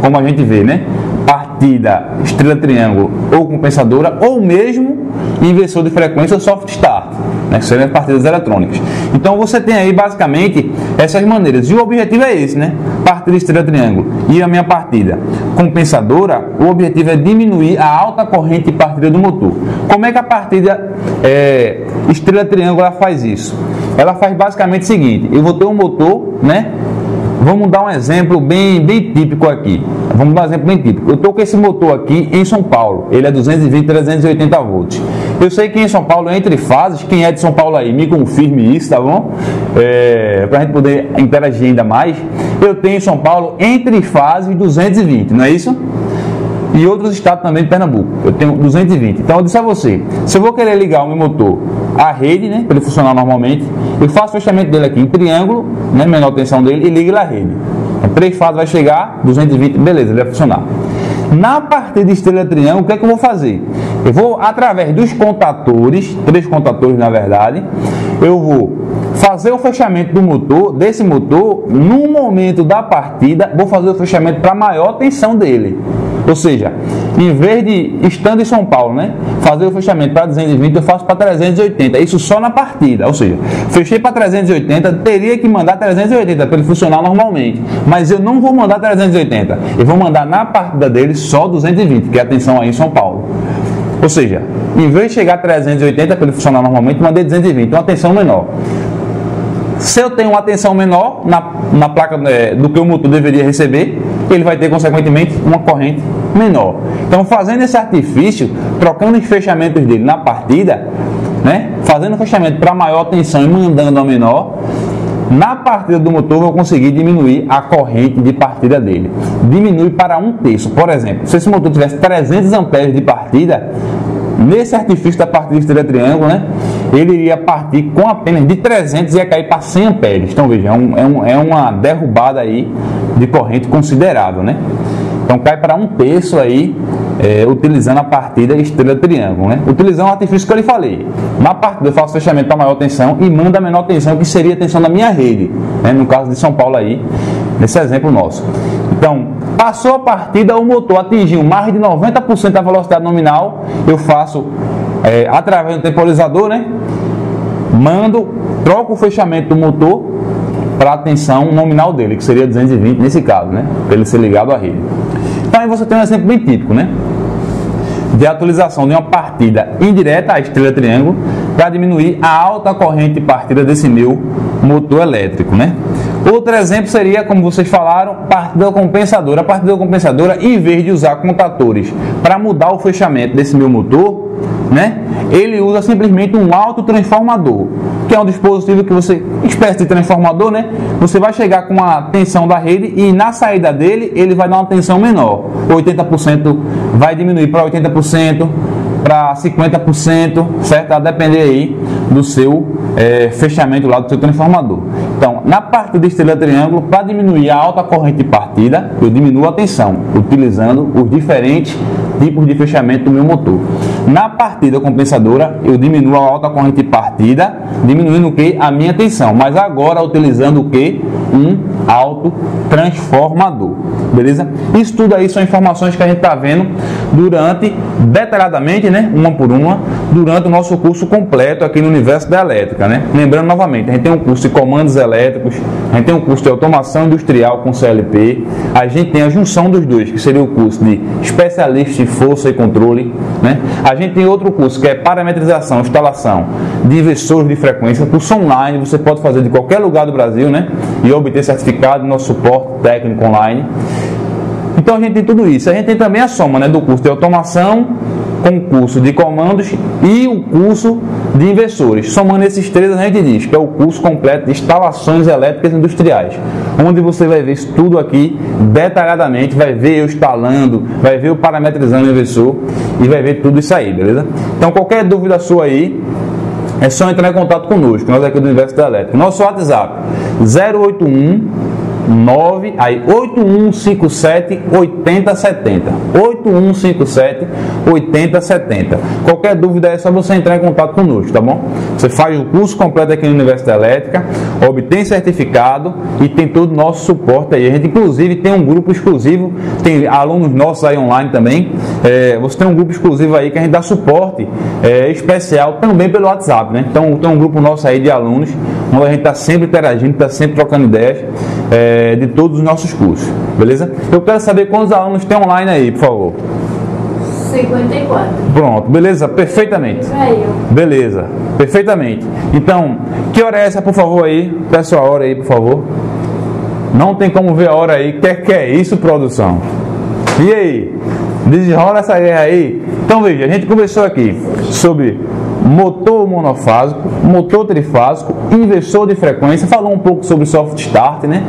como a gente vê, né? Partida estrela triângulo ou compensadora, ou mesmo inversor de frequência ou soft start, né, que seriam as partidas eletrônicas. Então você tem aí basicamente essas maneiras, e o objetivo é esse, né? Partida estrela triângulo e a minha partida compensadora, o objetivo é diminuir a alta corrente de partida do motor. Como é que a partida estrela triângulo ela faz isso? Ela faz basicamente o seguinte: eu vou ter um motor, né? Vamos dar um exemplo bem típico aqui. Vamos dar um exemplo bem típico. Eu estou com esse motor aqui em São Paulo. Ele é 220, 380 volts. Eu sei que em São Paulo, entre fases, quem é de São Paulo aí, me confirme isso, tá bom? Para a gente poder interagir ainda mais. Eu tenho em São Paulo, entre fases, 220, não é isso? E outros estados também de Pernambuco. Eu tenho 220. Então eu disse a você, se eu vou querer ligar o meu motor à rede, né, para ele funcionar normalmente, eu faço o fechamento dele aqui em triângulo, né, menor tensão dele, e ligo ele à rede. Então 3 fases vai chegar, 220, beleza, ele vai funcionar. Na partida de estrela triângulo, o que é que eu vou fazer? Eu vou, através dos contatores, 3 contatores na verdade, eu vou fazer o fechamento do motor, desse motor, no momento da partida, vou fazer o fechamento para a maior tensão dele. Ou seja, em vez de, estando em São Paulo, né, fazer o fechamento para 220, eu faço para 380. Isso só na partida. Ou seja, fechei para 380, teria que mandar 380 para ele funcionar normalmente. Mas eu não vou mandar 380. Eu vou mandar na partida dele só 220, que é a tensão aí em São Paulo. Ou seja, em vez de chegar a 380 para ele funcionar normalmente, mandei 220, uma tensão menor. Se eu tenho uma tensão menor na placa do que o motor deveria receber, ele vai ter, consequentemente, uma corrente menor. Então, fazendo esse artifício, trocando os fechamentos dele na partida, né, fazendo o fechamento para maior tensão e mandando a menor, na partida do motor eu vou conseguir diminuir a corrente de partida dele. Diminui para 1/3. Por exemplo, se esse motor tivesse 300 amperes de partida, nesse artifício da partida estrela triângulo, né, ele iria partir com apenas de 300 e ia cair para 100 amperes. Então veja, é uma derrubada aí de corrente considerável, né? Então cai para 1/3 aí, utilizando a partida estrela triângulo, né? Utilizando o artifício que eu lhe falei. Na partida eu faço fechamento para maior tensão e mando a menor tensão, que seria a tensão da minha rede, né? No caso de São Paulo aí, nesse exemplo nosso. Então, passou a partida, o motor atingiu mais de 90% da velocidade nominal, eu faço, através do temporizador, né? Troco o fechamento do motor para a tensão nominal dele, que seria 220 nesse caso, né? Para ele ser ligado à rede. Então aí você tem um exemplo bem típico, né? De atualização de uma partida indireta, a estrela triângulo, para diminuir a alta corrente de partida desse meu motor elétrico, né? Outro exemplo seria, como vocês falaram, partida compensadora. A partida compensadora, em vez de usar contatores para mudar o fechamento desse meu motor, né? Ele usa simplesmente um autotransformador, que é um dispositivo que você, espécie de transformador, né? Você vai chegar com a tensão da rede e na saída dele ele vai dar uma tensão menor, 80% vai diminuir para 80%, para 50%, certo? A depender aí do seu fechamento lá do seu transformador. Então, na parte de estrela triângulo, para diminuir a alta corrente de partida, eu diminuo a tensão, utilizando os diferentes tipos de fechamento do meu motor. Na partida compensadora, eu diminuo a alta corrente de partida, diminuindo o que? A minha tensão, mas agora utilizando o que? Um autotransformador, beleza? Isso tudo aí são informações que a gente está vendo detalhadamente, né? Uma por uma, durante o nosso curso completo aqui no Universo da Elétrica, né? Lembrando novamente, a gente tem um curso de comandos elétricos, a gente tem um curso de automação industrial com CLP, a gente tem a junção dos dois, que seria o curso de especialista em força e controle, né? A gente tem outro curso que é parametrização, instalação de inversores de frequência, curso online, você pode fazer de qualquer lugar do Brasil, né? E obter certificado no nosso suporte técnico online. Então a gente tem tudo isso. A gente tem também a soma, né, do curso de automação com o curso de comandos e o curso de inversores. Somando esses três, a gente diz que é o curso completo de instalações elétricas industriais, onde você vai ver isso tudo aqui detalhadamente, vai ver eu instalando, vai ver eu parametrizando o inversor e vai ver tudo isso aí, beleza? Então qualquer dúvida sua aí, é só entrar em contato conosco, nós aqui do Universo da Elétrica. Nosso WhatsApp 8157 8070. 8157 8070. Qualquer dúvida é só você entrar em contato conosco, tá bom? Você faz o curso completo aqui no Universo da Elétrica, obtém certificado e tem todo o nosso suporte aí. A gente inclusive tem um grupo exclusivo, tem alunos nossos aí online também. Você tem um grupo exclusivo aí que a gente dá suporte especial também pelo WhatsApp, né? Então tem um grupo nosso aí de alunos, onde a gente está sempre interagindo, está sempre trocando ideias de todos os nossos cursos, beleza? Eu quero saber quantos alunos tem online aí, por favor. 54. Pronto, beleza? Perfeitamente. Beleza, perfeitamente. Então, que hora é essa, por favor, aí? Peço a hora aí, por favor. Não tem como ver a hora aí. Que é isso, produção? E aí? Desenrola essa guerra aí? Então, veja, a gente conversou aqui sobre motor monofásico, motor trifásico, inversor de frequência, falou um pouco sobre soft start, né?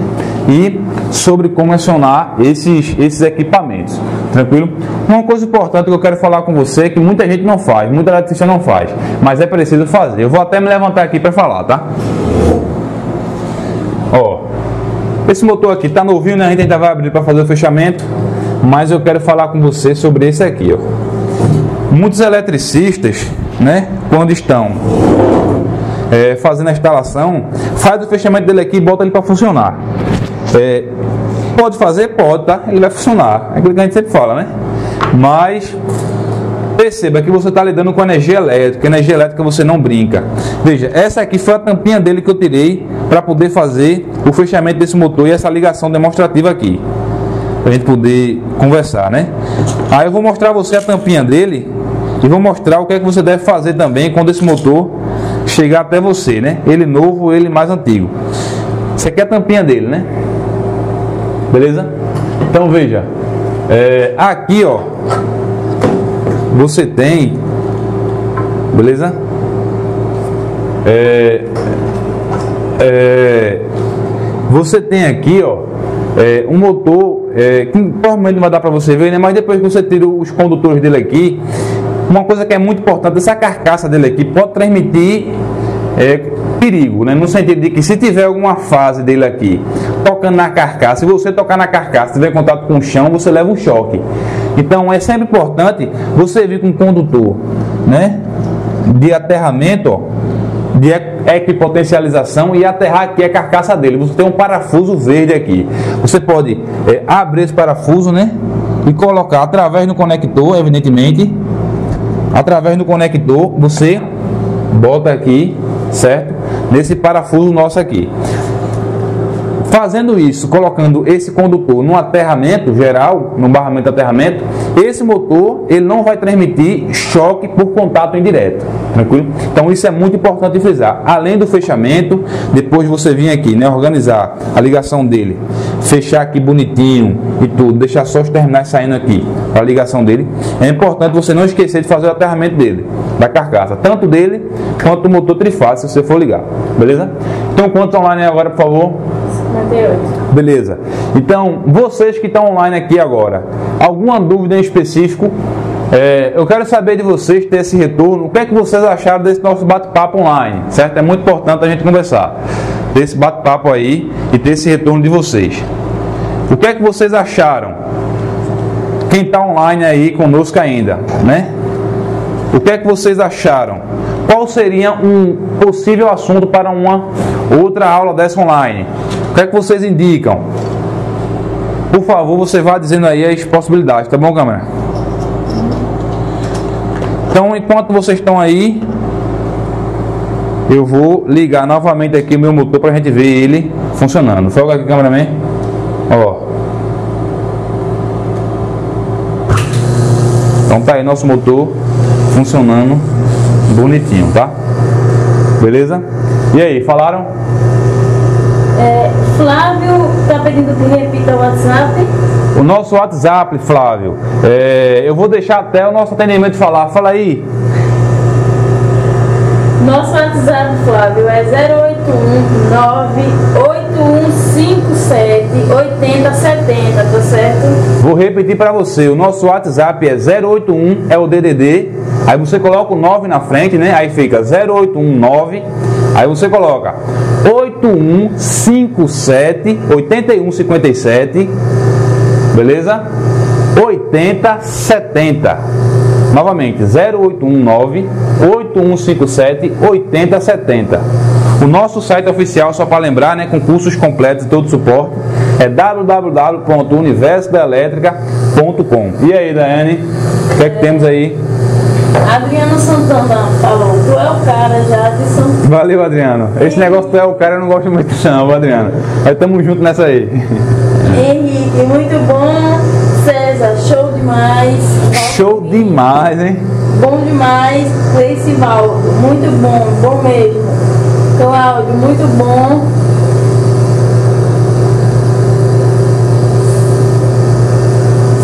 E sobre como acionar esses equipamentos, tranquilo? Uma coisa importante que eu quero falar com você é que muita gente não faz, muita eletricista não faz, mas é preciso fazer. Eu vou até me levantar aqui para falar, tá? Ó, esse motor aqui tá novinho, né? A gente ainda vai abrir para fazer o fechamento, mas eu quero falar com você sobre esse aqui, ó. Muitos eletricistas, né, quando estão fazendo a instalação, faz o fechamento dele aqui e bota ele para funcionar. Pode fazer? Pode, tá? Ele vai funcionar, é aquilo que a gente sempre fala, né? Mas perceba que você está lidando com energia elétrica você não brinca. Veja, essa aqui foi a tampinha dele que eu tirei para poder fazer o fechamento desse motor e essa ligação demonstrativa aqui, para a gente poder conversar, né? Aí eu vou mostrar a você a tampinha dele e vou mostrar o que é que você deve fazer também quando esse motor chegar até você, né? Ele novo, ele mais antigo. Isso aqui é a tampinha dele, né? Beleza? Então veja, aqui ó, você tem, beleza? Você tem aqui ó, um motor que provavelmente não vai dar para você ver, né? Mas depois que você tira os condutores dele aqui, uma coisa que é muito importante, essa carcaça dele aqui pode transmitir perigo, né? No sentido de que se tiver alguma fase dele aqui tocando na carcaça, se você tocar na carcaça, tiver contato com o chão, você leva um choque. Então é sempre importante você vir com um condutor, né, de aterramento, ó, de equipotencialização e aterrar aqui a carcaça dele. Você tem um parafuso verde aqui. Você pode abrir esse parafuso, né, e colocar através do conector, evidentemente. Através do conector, você bota aqui, certo? Nesse parafuso nosso aqui. Fazendo isso, colocando esse condutor no aterramento geral, no barramento de aterramento, esse motor ele não vai transmitir choque por contato indireto, tranquilo? Então isso é muito importante frisar. Além do fechamento, depois você vir aqui, né, organizar a ligação dele, fechar aqui bonitinho e tudo, deixar só os terminais saindo aqui para a ligação dele. É importante você não esquecer de fazer o aterramento dele. da carcaça, tanto dele quanto do motor trifásico, se você for ligar, beleza? Então, quantos online agora, por favor? 58. Beleza. Então, vocês que estão online aqui agora, alguma dúvida em específico? Eu quero saber de vocês, ter esse retorno, o que é que vocês acharam desse nosso bate-papo online, certo? É muito importante a gente conversar, ter esse bate-papo aí e ter esse retorno de vocês. O que é que vocês acharam? Quem está online aí conosco ainda, né? O que é que vocês acharam? Qual seria um possível assunto para uma outra aula dessa online? O que é que vocês indicam? Por favor, você vá dizendo aí as possibilidades, tá bom, câmera? Então, enquanto vocês estão aí, eu vou ligar novamente aqui o meu motor para a gente ver ele funcionando. Foca aqui, cameraman. Ó. Então tá aí nosso motor funcionando bonitinho, tá? Beleza? E aí, falaram? Flávio está pedindo que repita o WhatsApp. O nosso WhatsApp, Flávio, eu vou deixar até o nosso atendimento falar. Fala aí. Nosso WhatsApp, Flávio, é 081-98157-8070, tá certo? Vou repetir para você. O nosso WhatsApp é 081, é o DDD. Aí você coloca o 9 na frente, né? Aí fica 0819. Aí você coloca 8157 8157. Beleza? 8070. Novamente, 0819 8157 8070. O nosso site oficial, só para lembrar, né, com cursos completos e todo o suporte, é www.universodaelétrica.com. E aí, Daiane, o que é que temos aí? Adriano Santana falou, tu é o cara já de Santana. Valeu, Adriano. Esse negócio tu é o cara, eu não gosto muito não, Adriano. Mas estamos juntos nessa aí. Henrique, muito bom. César, show demais. Show demais, hein? Bom demais. Cleice Valdo, muito bom, bom mesmo. Cláudio, muito bom.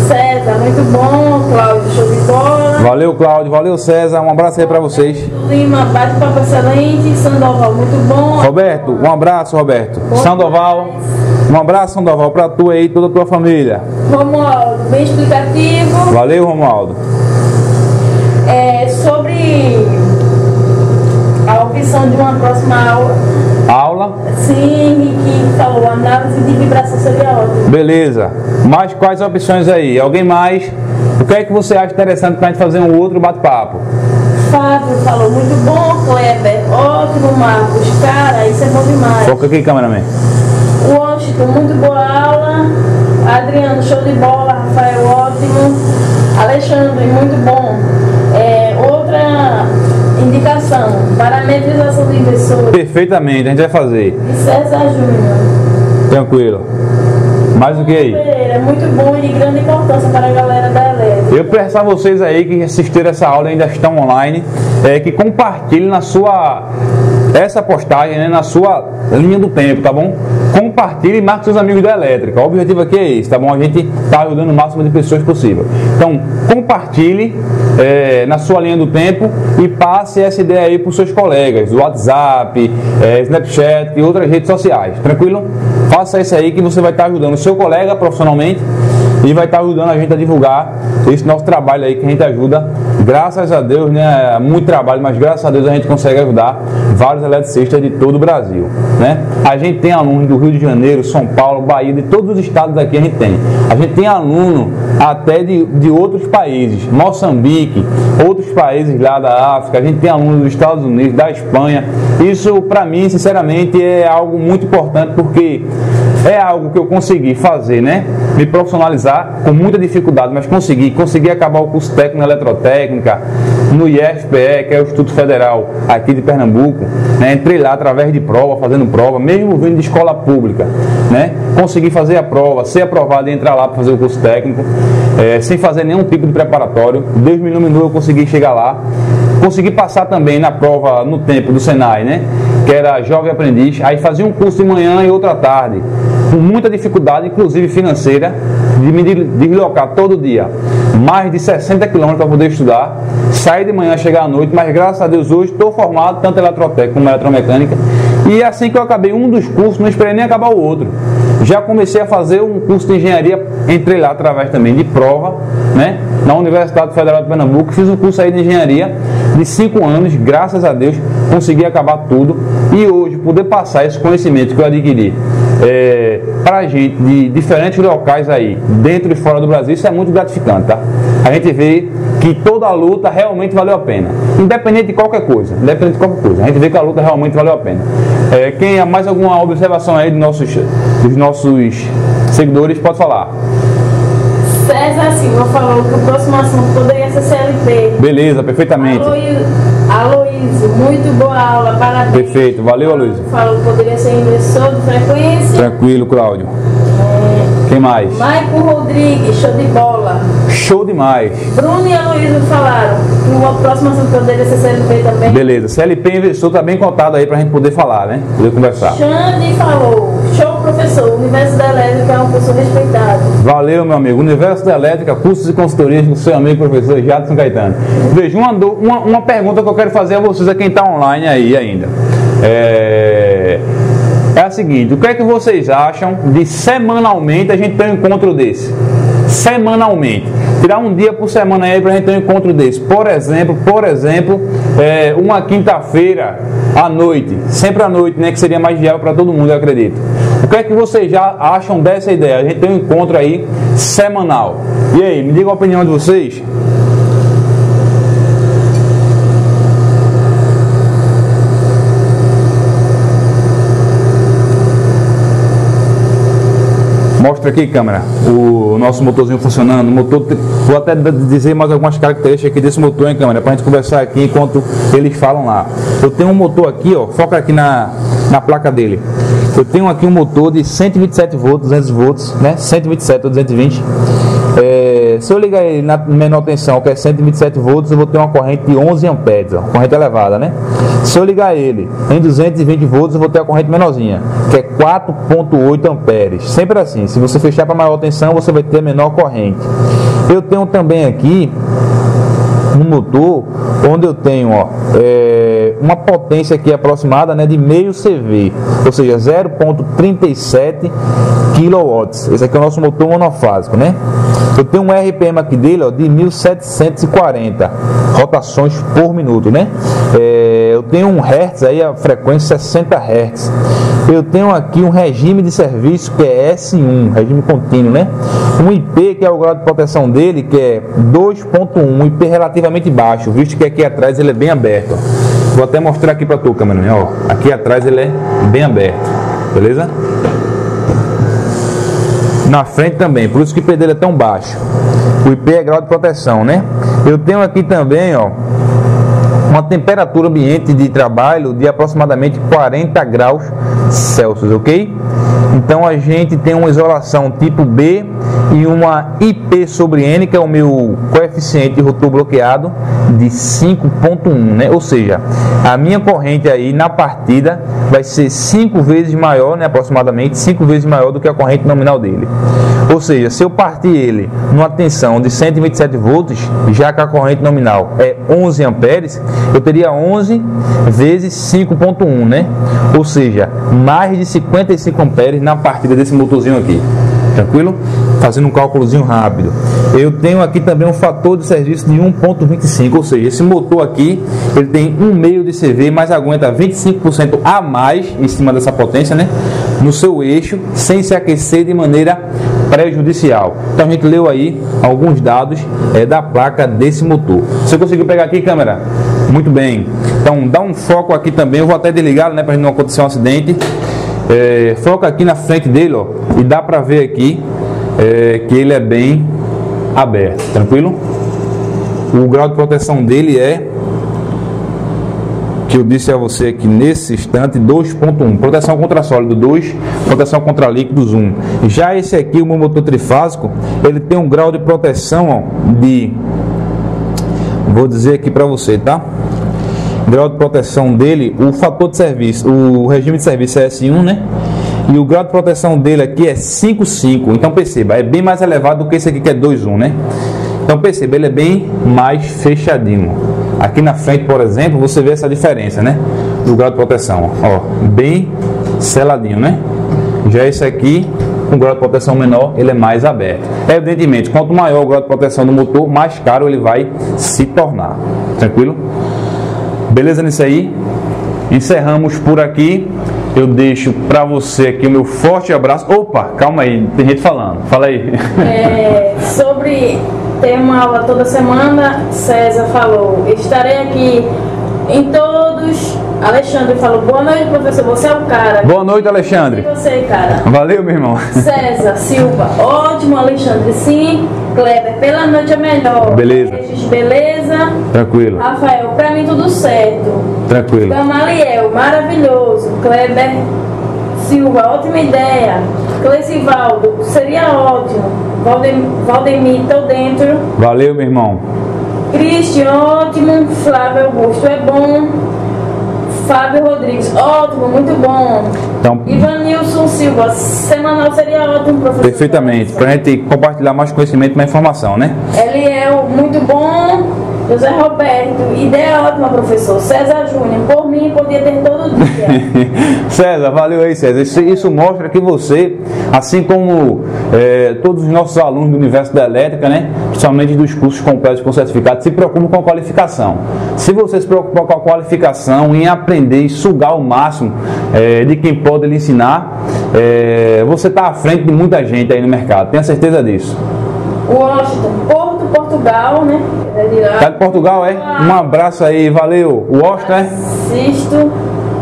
César, muito bom. Cláudio, show de bola. Valeu, Cláudio. Valeu, César. Um abraço aí pra vocês. Lima, bate-papo excelente. Sandoval, muito bom. Roberto, um abraço, Roberto. Bom Sandoval, demais. um abraço, Sandoval, pra tu aí e toda a tua família. Romualdo, bem explicativo. Valeu, Romualdo. Sobre a opção de uma próxima aula. Sim, Henrique falou, análise de vibração seria ótimo. Beleza. Mas quais opções aí? Alguém mais? O que é que você acha interessante pra gente fazer um outro bate-papo? Fábio falou, muito bom. Kleber, ótimo. Marcos, cara, isso é bom demais. Foca aqui, cameraman. Washington, muito boa aula. Adriano, show de bola. Rafael, ótimo. Alexandre, muito bom. Outra indicação, parametrização do inversor. Perfeitamente, a gente vai fazer. E César Júnior. Tranquilo. Mais o que aí? É muito bom e de grande importância para a galera da elétrica. Eu peço a vocês aí que assistiram essa aula e ainda estão online, que compartilhem essa postagem, né, na sua linha do tempo, tá bom? Compartilhe e marque seus amigos da elétrica. O objetivo aqui é esse, tá bom? A gente está ajudando o máximo de pessoas possível. Então, compartilhe na sua linha do tempo e passe essa ideia aí para os seus colegas, WhatsApp, Snapchat e outras redes sociais. Tranquilo? Faça isso aí que você vai estar ajudando o seu colega profissionalmente e vai estar ajudando a gente a divulgar esse nosso trabalho aí que a gente ajuda. Graças a Deus, né? Muito trabalho, mas graças a Deus a gente consegue ajudar vários eletricistas de todo o Brasil, né? A gente tem alunos do Rio de Janeiro, São Paulo, Bahia, de todos os estados daqui a gente tem. A gente tem aluno até de outros países, Moçambique, outros países lá da África. A gente tem alunos dos Estados Unidos, da Espanha. Isso, para mim, sinceramente, é algo muito importante, porque é algo que eu consegui fazer, né? Me profissionalizar com muita dificuldade, mas consegui acabar o curso técnico na eletrotécnica no IFPE, que é o Instituto Federal aqui de Pernambuco, né? Entrei lá através de prova, fazendo prova, mesmo vindo de escola pública, né? Consegui fazer a prova, ser aprovado e entrar lá para fazer o curso técnico, sem fazer nenhum tipo de preparatório. Deus me iluminou, eu consegui chegar lá. Consegui passar também na prova no tempo do Senai, né? Que era jovem aprendiz. Aí fazia um curso de manhã e outro à tarde, com muita dificuldade, inclusive financeira, de me deslocar todo dia mais de 60 km para poder estudar, sair de manhã, chegar à noite, mas graças a Deus hoje estou formado tanto em eletrotécnica como em eletromecânica, e assim que eu acabei um dos cursos, não esperei nem acabar o outro, já comecei a fazer um curso de engenharia, entrei lá através também de prova, né, na Universidade Federal de Pernambuco, fiz um curso aí de engenharia de 5 anos, graças a Deus consegui acabar tudo, e hoje poder passar esse conhecimento que eu adquiri para a gente de diferentes locais aí, dentro e fora do Brasil, isso é muito gratificante, tá? A gente vê que toda a luta realmente valeu a pena, independente de qualquer coisa, a gente vê que a luta realmente valeu a pena. Quem há mais alguma observação aí dos nossos seguidores, pode falar. César Silva falou que o próximo assunto poderia ser CLT. Beleza, perfeitamente. Aloysio, muito boa aula, parabéns. Perfeito, valeu, Aloysio. Falou que poderia ser emissor de frequência. Tranquilo, Cláudio. Quem mais? Maicon Rodrigues, show de bola. Show demais. Bruno e Aloysio falaram que o próximo assunto poderia ser CLP também. Beleza, CLP investidor está bem contado aí pra gente poder falar, né? Poder conversar. Xande falou, show professor, o Universo da Elétrica é um curso respeitado. Valeu, meu amigo. Universo da Elétrica, cursos e consultorias do seu amigo professor Jadson Caetano. Veja, uma pergunta que eu quero fazer a vocês, a quem está online aí ainda. É a seguinte, o que é que vocês acham de semanalmente a gente ter um encontro desse? Semanalmente. Tirar um dia por semana aí pra gente ter um encontro desse. Por exemplo, uma quinta-feira à noite. Sempre à noite, né? Que seria mais viável para todo mundo, eu acredito. O que é que vocês já acham dessa ideia? A gente tem um encontro aí semanal. E aí, me diga a opinião de vocês. Mostra aqui, câmera, o nosso motorzinho funcionando. O motor, vou até dizer mais algumas características aqui desse motor, hein, câmera, pra gente conversar aqui enquanto eles falam lá. Eu tenho um motor aqui, ó, foca aqui na placa dele. Eu tenho aqui um motor de 127 volts, 200 volts, né, 127 ou 220. Se eu ligar ele na menor tensão, que é 127 volts, eu vou ter uma corrente de 11 amperes, ó, corrente elevada, né? Se eu ligar ele em 220 volts, eu vou ter a corrente menorzinha, que é 4.8 amperes. Sempre assim, se você fechar para maior tensão, você vai ter menor corrente. Eu tenho também aqui um motor onde eu tenho, ó, uma potência aqui aproximada, né, de meio CV, ou seja, 0.37 kW. Esse aqui é o nosso motor monofásico, né? Eu tenho um RPM aqui dele, ó, de 1740 rotações por minuto, né? Eu tenho um Hz aí, a frequência 60 Hz. Eu tenho aqui um regime de serviço que é S1, regime contínuo, né? Um IP, que é o grau de proteção dele, que é 2.1, um IP relativamente baixo, visto que aqui atrás ele é bem aberto, ó. Vou até mostrar aqui para tu, câmera, né? Ó, aqui atrás ele é bem aberto, beleza? Na frente também, por isso que o IP dele é tão baixo. O IP é grau de proteção, né? Eu tenho aqui também, ó, uma temperatura ambiente de trabalho de aproximadamente 40 graus Celsius, ok? Então a gente tem uma isolação tipo B e uma IP sobre N, que é o meu coeficiente de rotor bloqueado, de 5.1, né? Ou seja, a minha corrente aí na partida vai ser 5 vezes maior, né? Aproximadamente 5 vezes maior do que a corrente nominal dele. Ou seja, se eu partir ele numa tensão de 127 volts, já que a corrente nominal é 11 amperes, eu teria 11 vezes 5.1, né? Ou seja, mais de 55 amperes na partida desse motorzinho aqui. Tranquilo? Fazendo um cálculozinho rápido. Eu tenho aqui também um fator de serviço de 1.25, ou seja, esse motor aqui, ele tem 1,5 de CV, mas aguenta 25% a mais em cima dessa potência, né? No seu eixo, sem se aquecer de maneira prejudicial. Então a gente leu aí alguns dados da placa desse motor. Você conseguiu pegar aqui, câmera? Muito bem. Então dá um foco aqui também, eu vou até desligar, né, para não acontecer um acidente. Foca aqui na frente dele, ó, e dá para ver aqui que ele é bem aberto, tranquilo? O grau de proteção dele é, que eu disse a você aqui nesse instante, 2.1, proteção contra sólido 2, proteção contra líquidos 1. Já esse aqui, o meu motor trifásico, ele tem um grau de proteção, ó, de, vou dizer aqui para você, tá? Grau de proteção dele, o fator de serviço, o regime de serviço é S1, né? E o grau de proteção dele aqui é 5,5. Então perceba, é bem mais elevado do que esse aqui que é 2,1, né? Então perceba, ele é bem mais fechadinho. Aqui na frente, por exemplo, você vê essa diferença, né? Do grau de proteção, ó, bem seladinho, né? Já esse aqui, com grau de proteção menor, ele é mais aberto. Evidentemente, quanto maior o grau de proteção do motor, mais caro ele vai se tornar. Tranquilo? Beleza nisso aí? Encerramos por aqui. Eu deixo para você aqui o meu forte abraço. Opa, calma aí, tem gente falando. Fala aí. Sobre ter uma aula toda semana, César falou, estarei aqui em todos. Alexandre falou, boa noite, professor, você é o cara. Boa noite, Alexandre. E você, cara? Valeu, meu irmão. César Silva, ótimo, Alexandre, sim. Kleber, pela noite é melhor. Beleza. Beleza. Tranquilo. Rafael, pra mim tudo certo. Tranquilo. Gamaliel, maravilhoso. Kleber Silva, ótima ideia. Clecivaldo, seria ótimo. Valdemir, tô dentro. Valeu, meu irmão. Cristian, ótimo. Flávio Augusto, é bom. Fábio Rodrigues, ótimo, muito bom. Então, Ivanilson Silva, semanal seria ótimo, professor. Perfeitamente, para a gente compartilhar mais conhecimento, mais informação, né? Eliel, muito bom. José Roberto, ideia ótima, professor. César Júnior, por mim, podia ter todo dia. César, valeu aí, César. Isso mostra que você, assim como todos os nossos alunos do Universo da Elétrica, né, principalmente dos cursos completos com certificado, se preocupam com a qualificação. Se você se preocupar com a qualificação, em aprender e sugar o máximo de quem pode lhe ensinar, você está à frente de muita gente aí no mercado. Tenha certeza disso. Washington, Portugal, né? Tá de Portugal, é? Um abraço aí, valeu. Washington, é? Assisto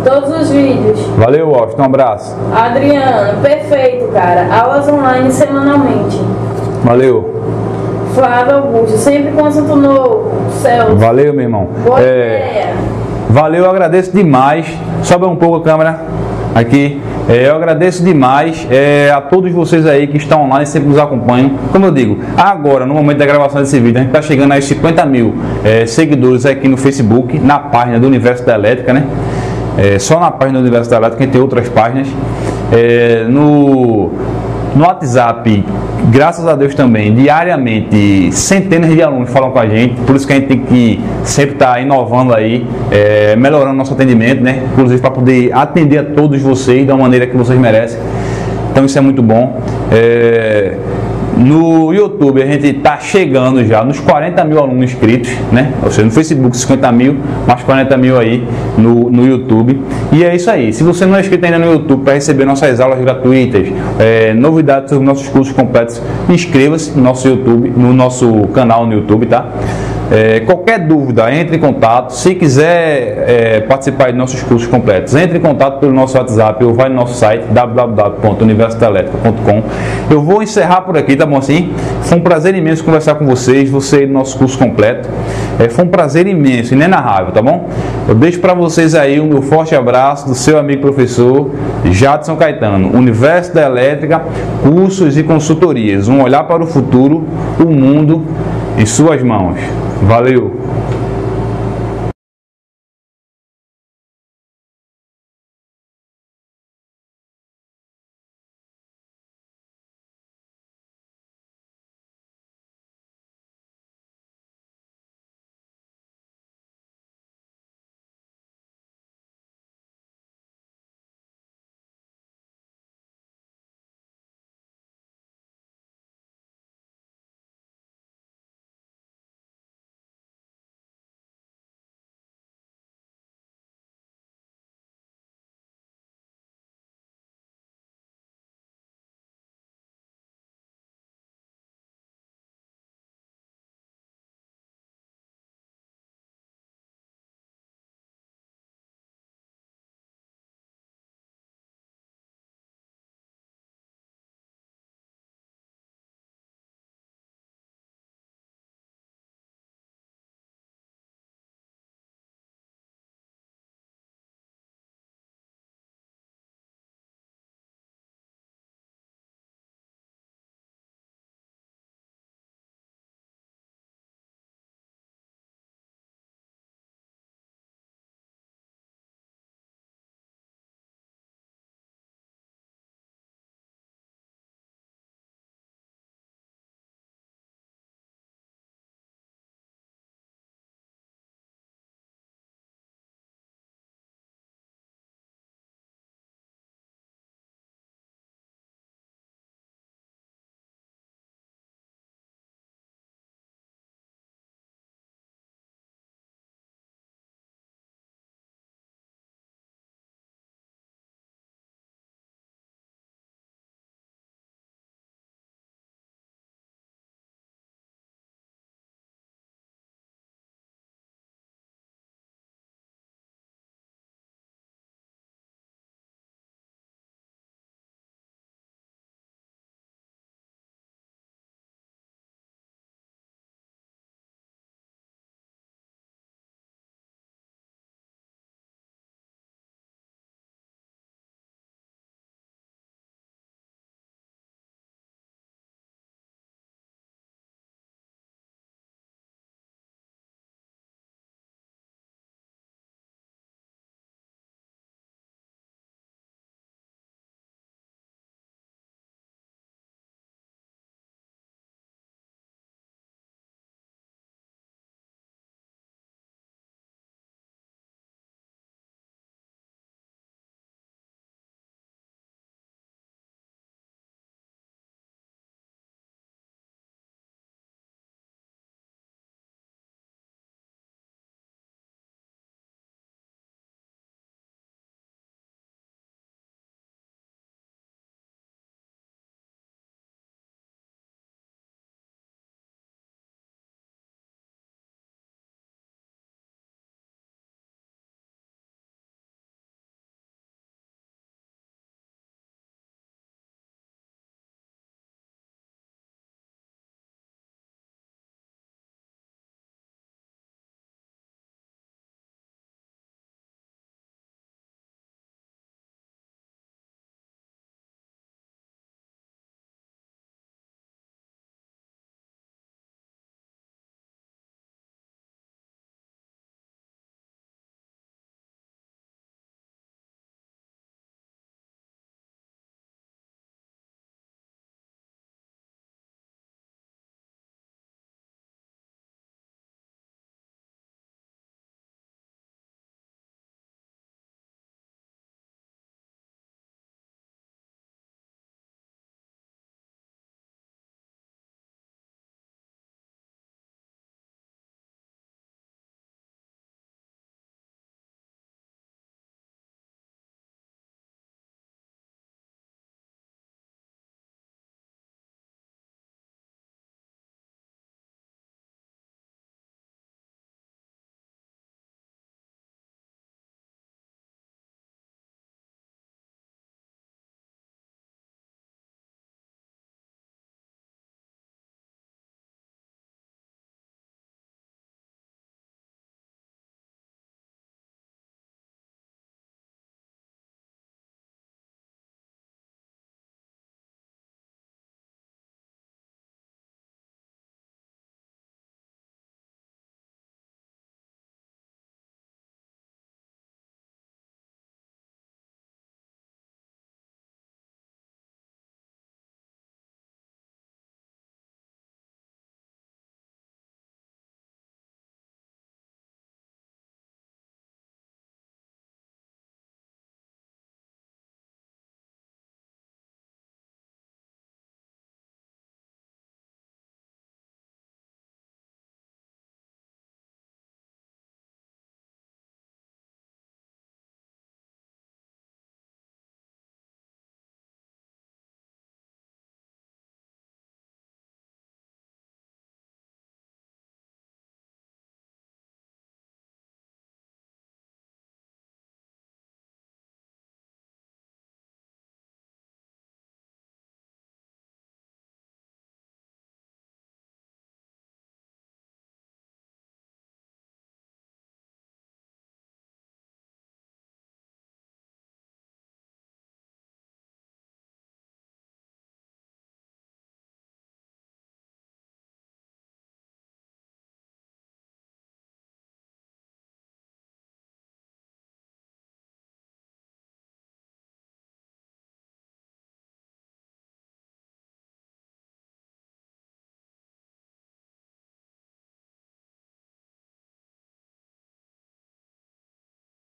todos os vídeos. Valeu, Washington, um abraço. Adriano, perfeito, cara. Aulas online semanalmente. Valeu. Flávio Augusto, sempre com assunto novo. Celso. Valeu, meu irmão. Boa ideia. Valeu, eu agradeço demais. Sobe um pouco a câmera aqui. Eu agradeço demais a todos vocês aí que estão online e sempre nos acompanham. Como eu digo, agora, no momento da gravação desse vídeo, a gente está chegando a 50 mil seguidores aqui no Facebook, na página do Universo da Elétrica, né? Só na página do Universo da Elétrica, tem outras páginas. No WhatsApp, graças a Deus também, diariamente, centenas de alunos falam com a gente, por isso que a gente tem que sempre estar inovando aí, melhorando nosso atendimento, né? Inclusive para poder atender a todos vocês da maneira que vocês merecem. Então isso é muito bom. No YouTube a gente está chegando já nos 40 mil alunos inscritos, né? Ou seja, no Facebook 50 mil, mais 40 mil aí no YouTube. E é isso aí. Se você não é inscrito ainda no YouTube para receber nossas aulas gratuitas, novidades sobre nossos cursos completos, inscreva-se no nosso YouTube, no nosso canal no YouTube, tá? Qualquer dúvida, entre em contato. Se quiser participar de nossos cursos completos, entre em contato pelo nosso WhatsApp ou vai no nosso site www.universidadelétrica.com. Eu vou encerrar por aqui, tá bom assim? Foi um prazer imenso conversar com vocês, você no nosso curso completo. Foi um prazer imenso, inenarrável, tá bom? Eu deixo para vocês aí o meu forte abraço do seu amigo professor Jadson Caetano. Universo da Elétrica, cursos e consultorias. Um olhar para o futuro, o mundo em suas mãos. Valeu!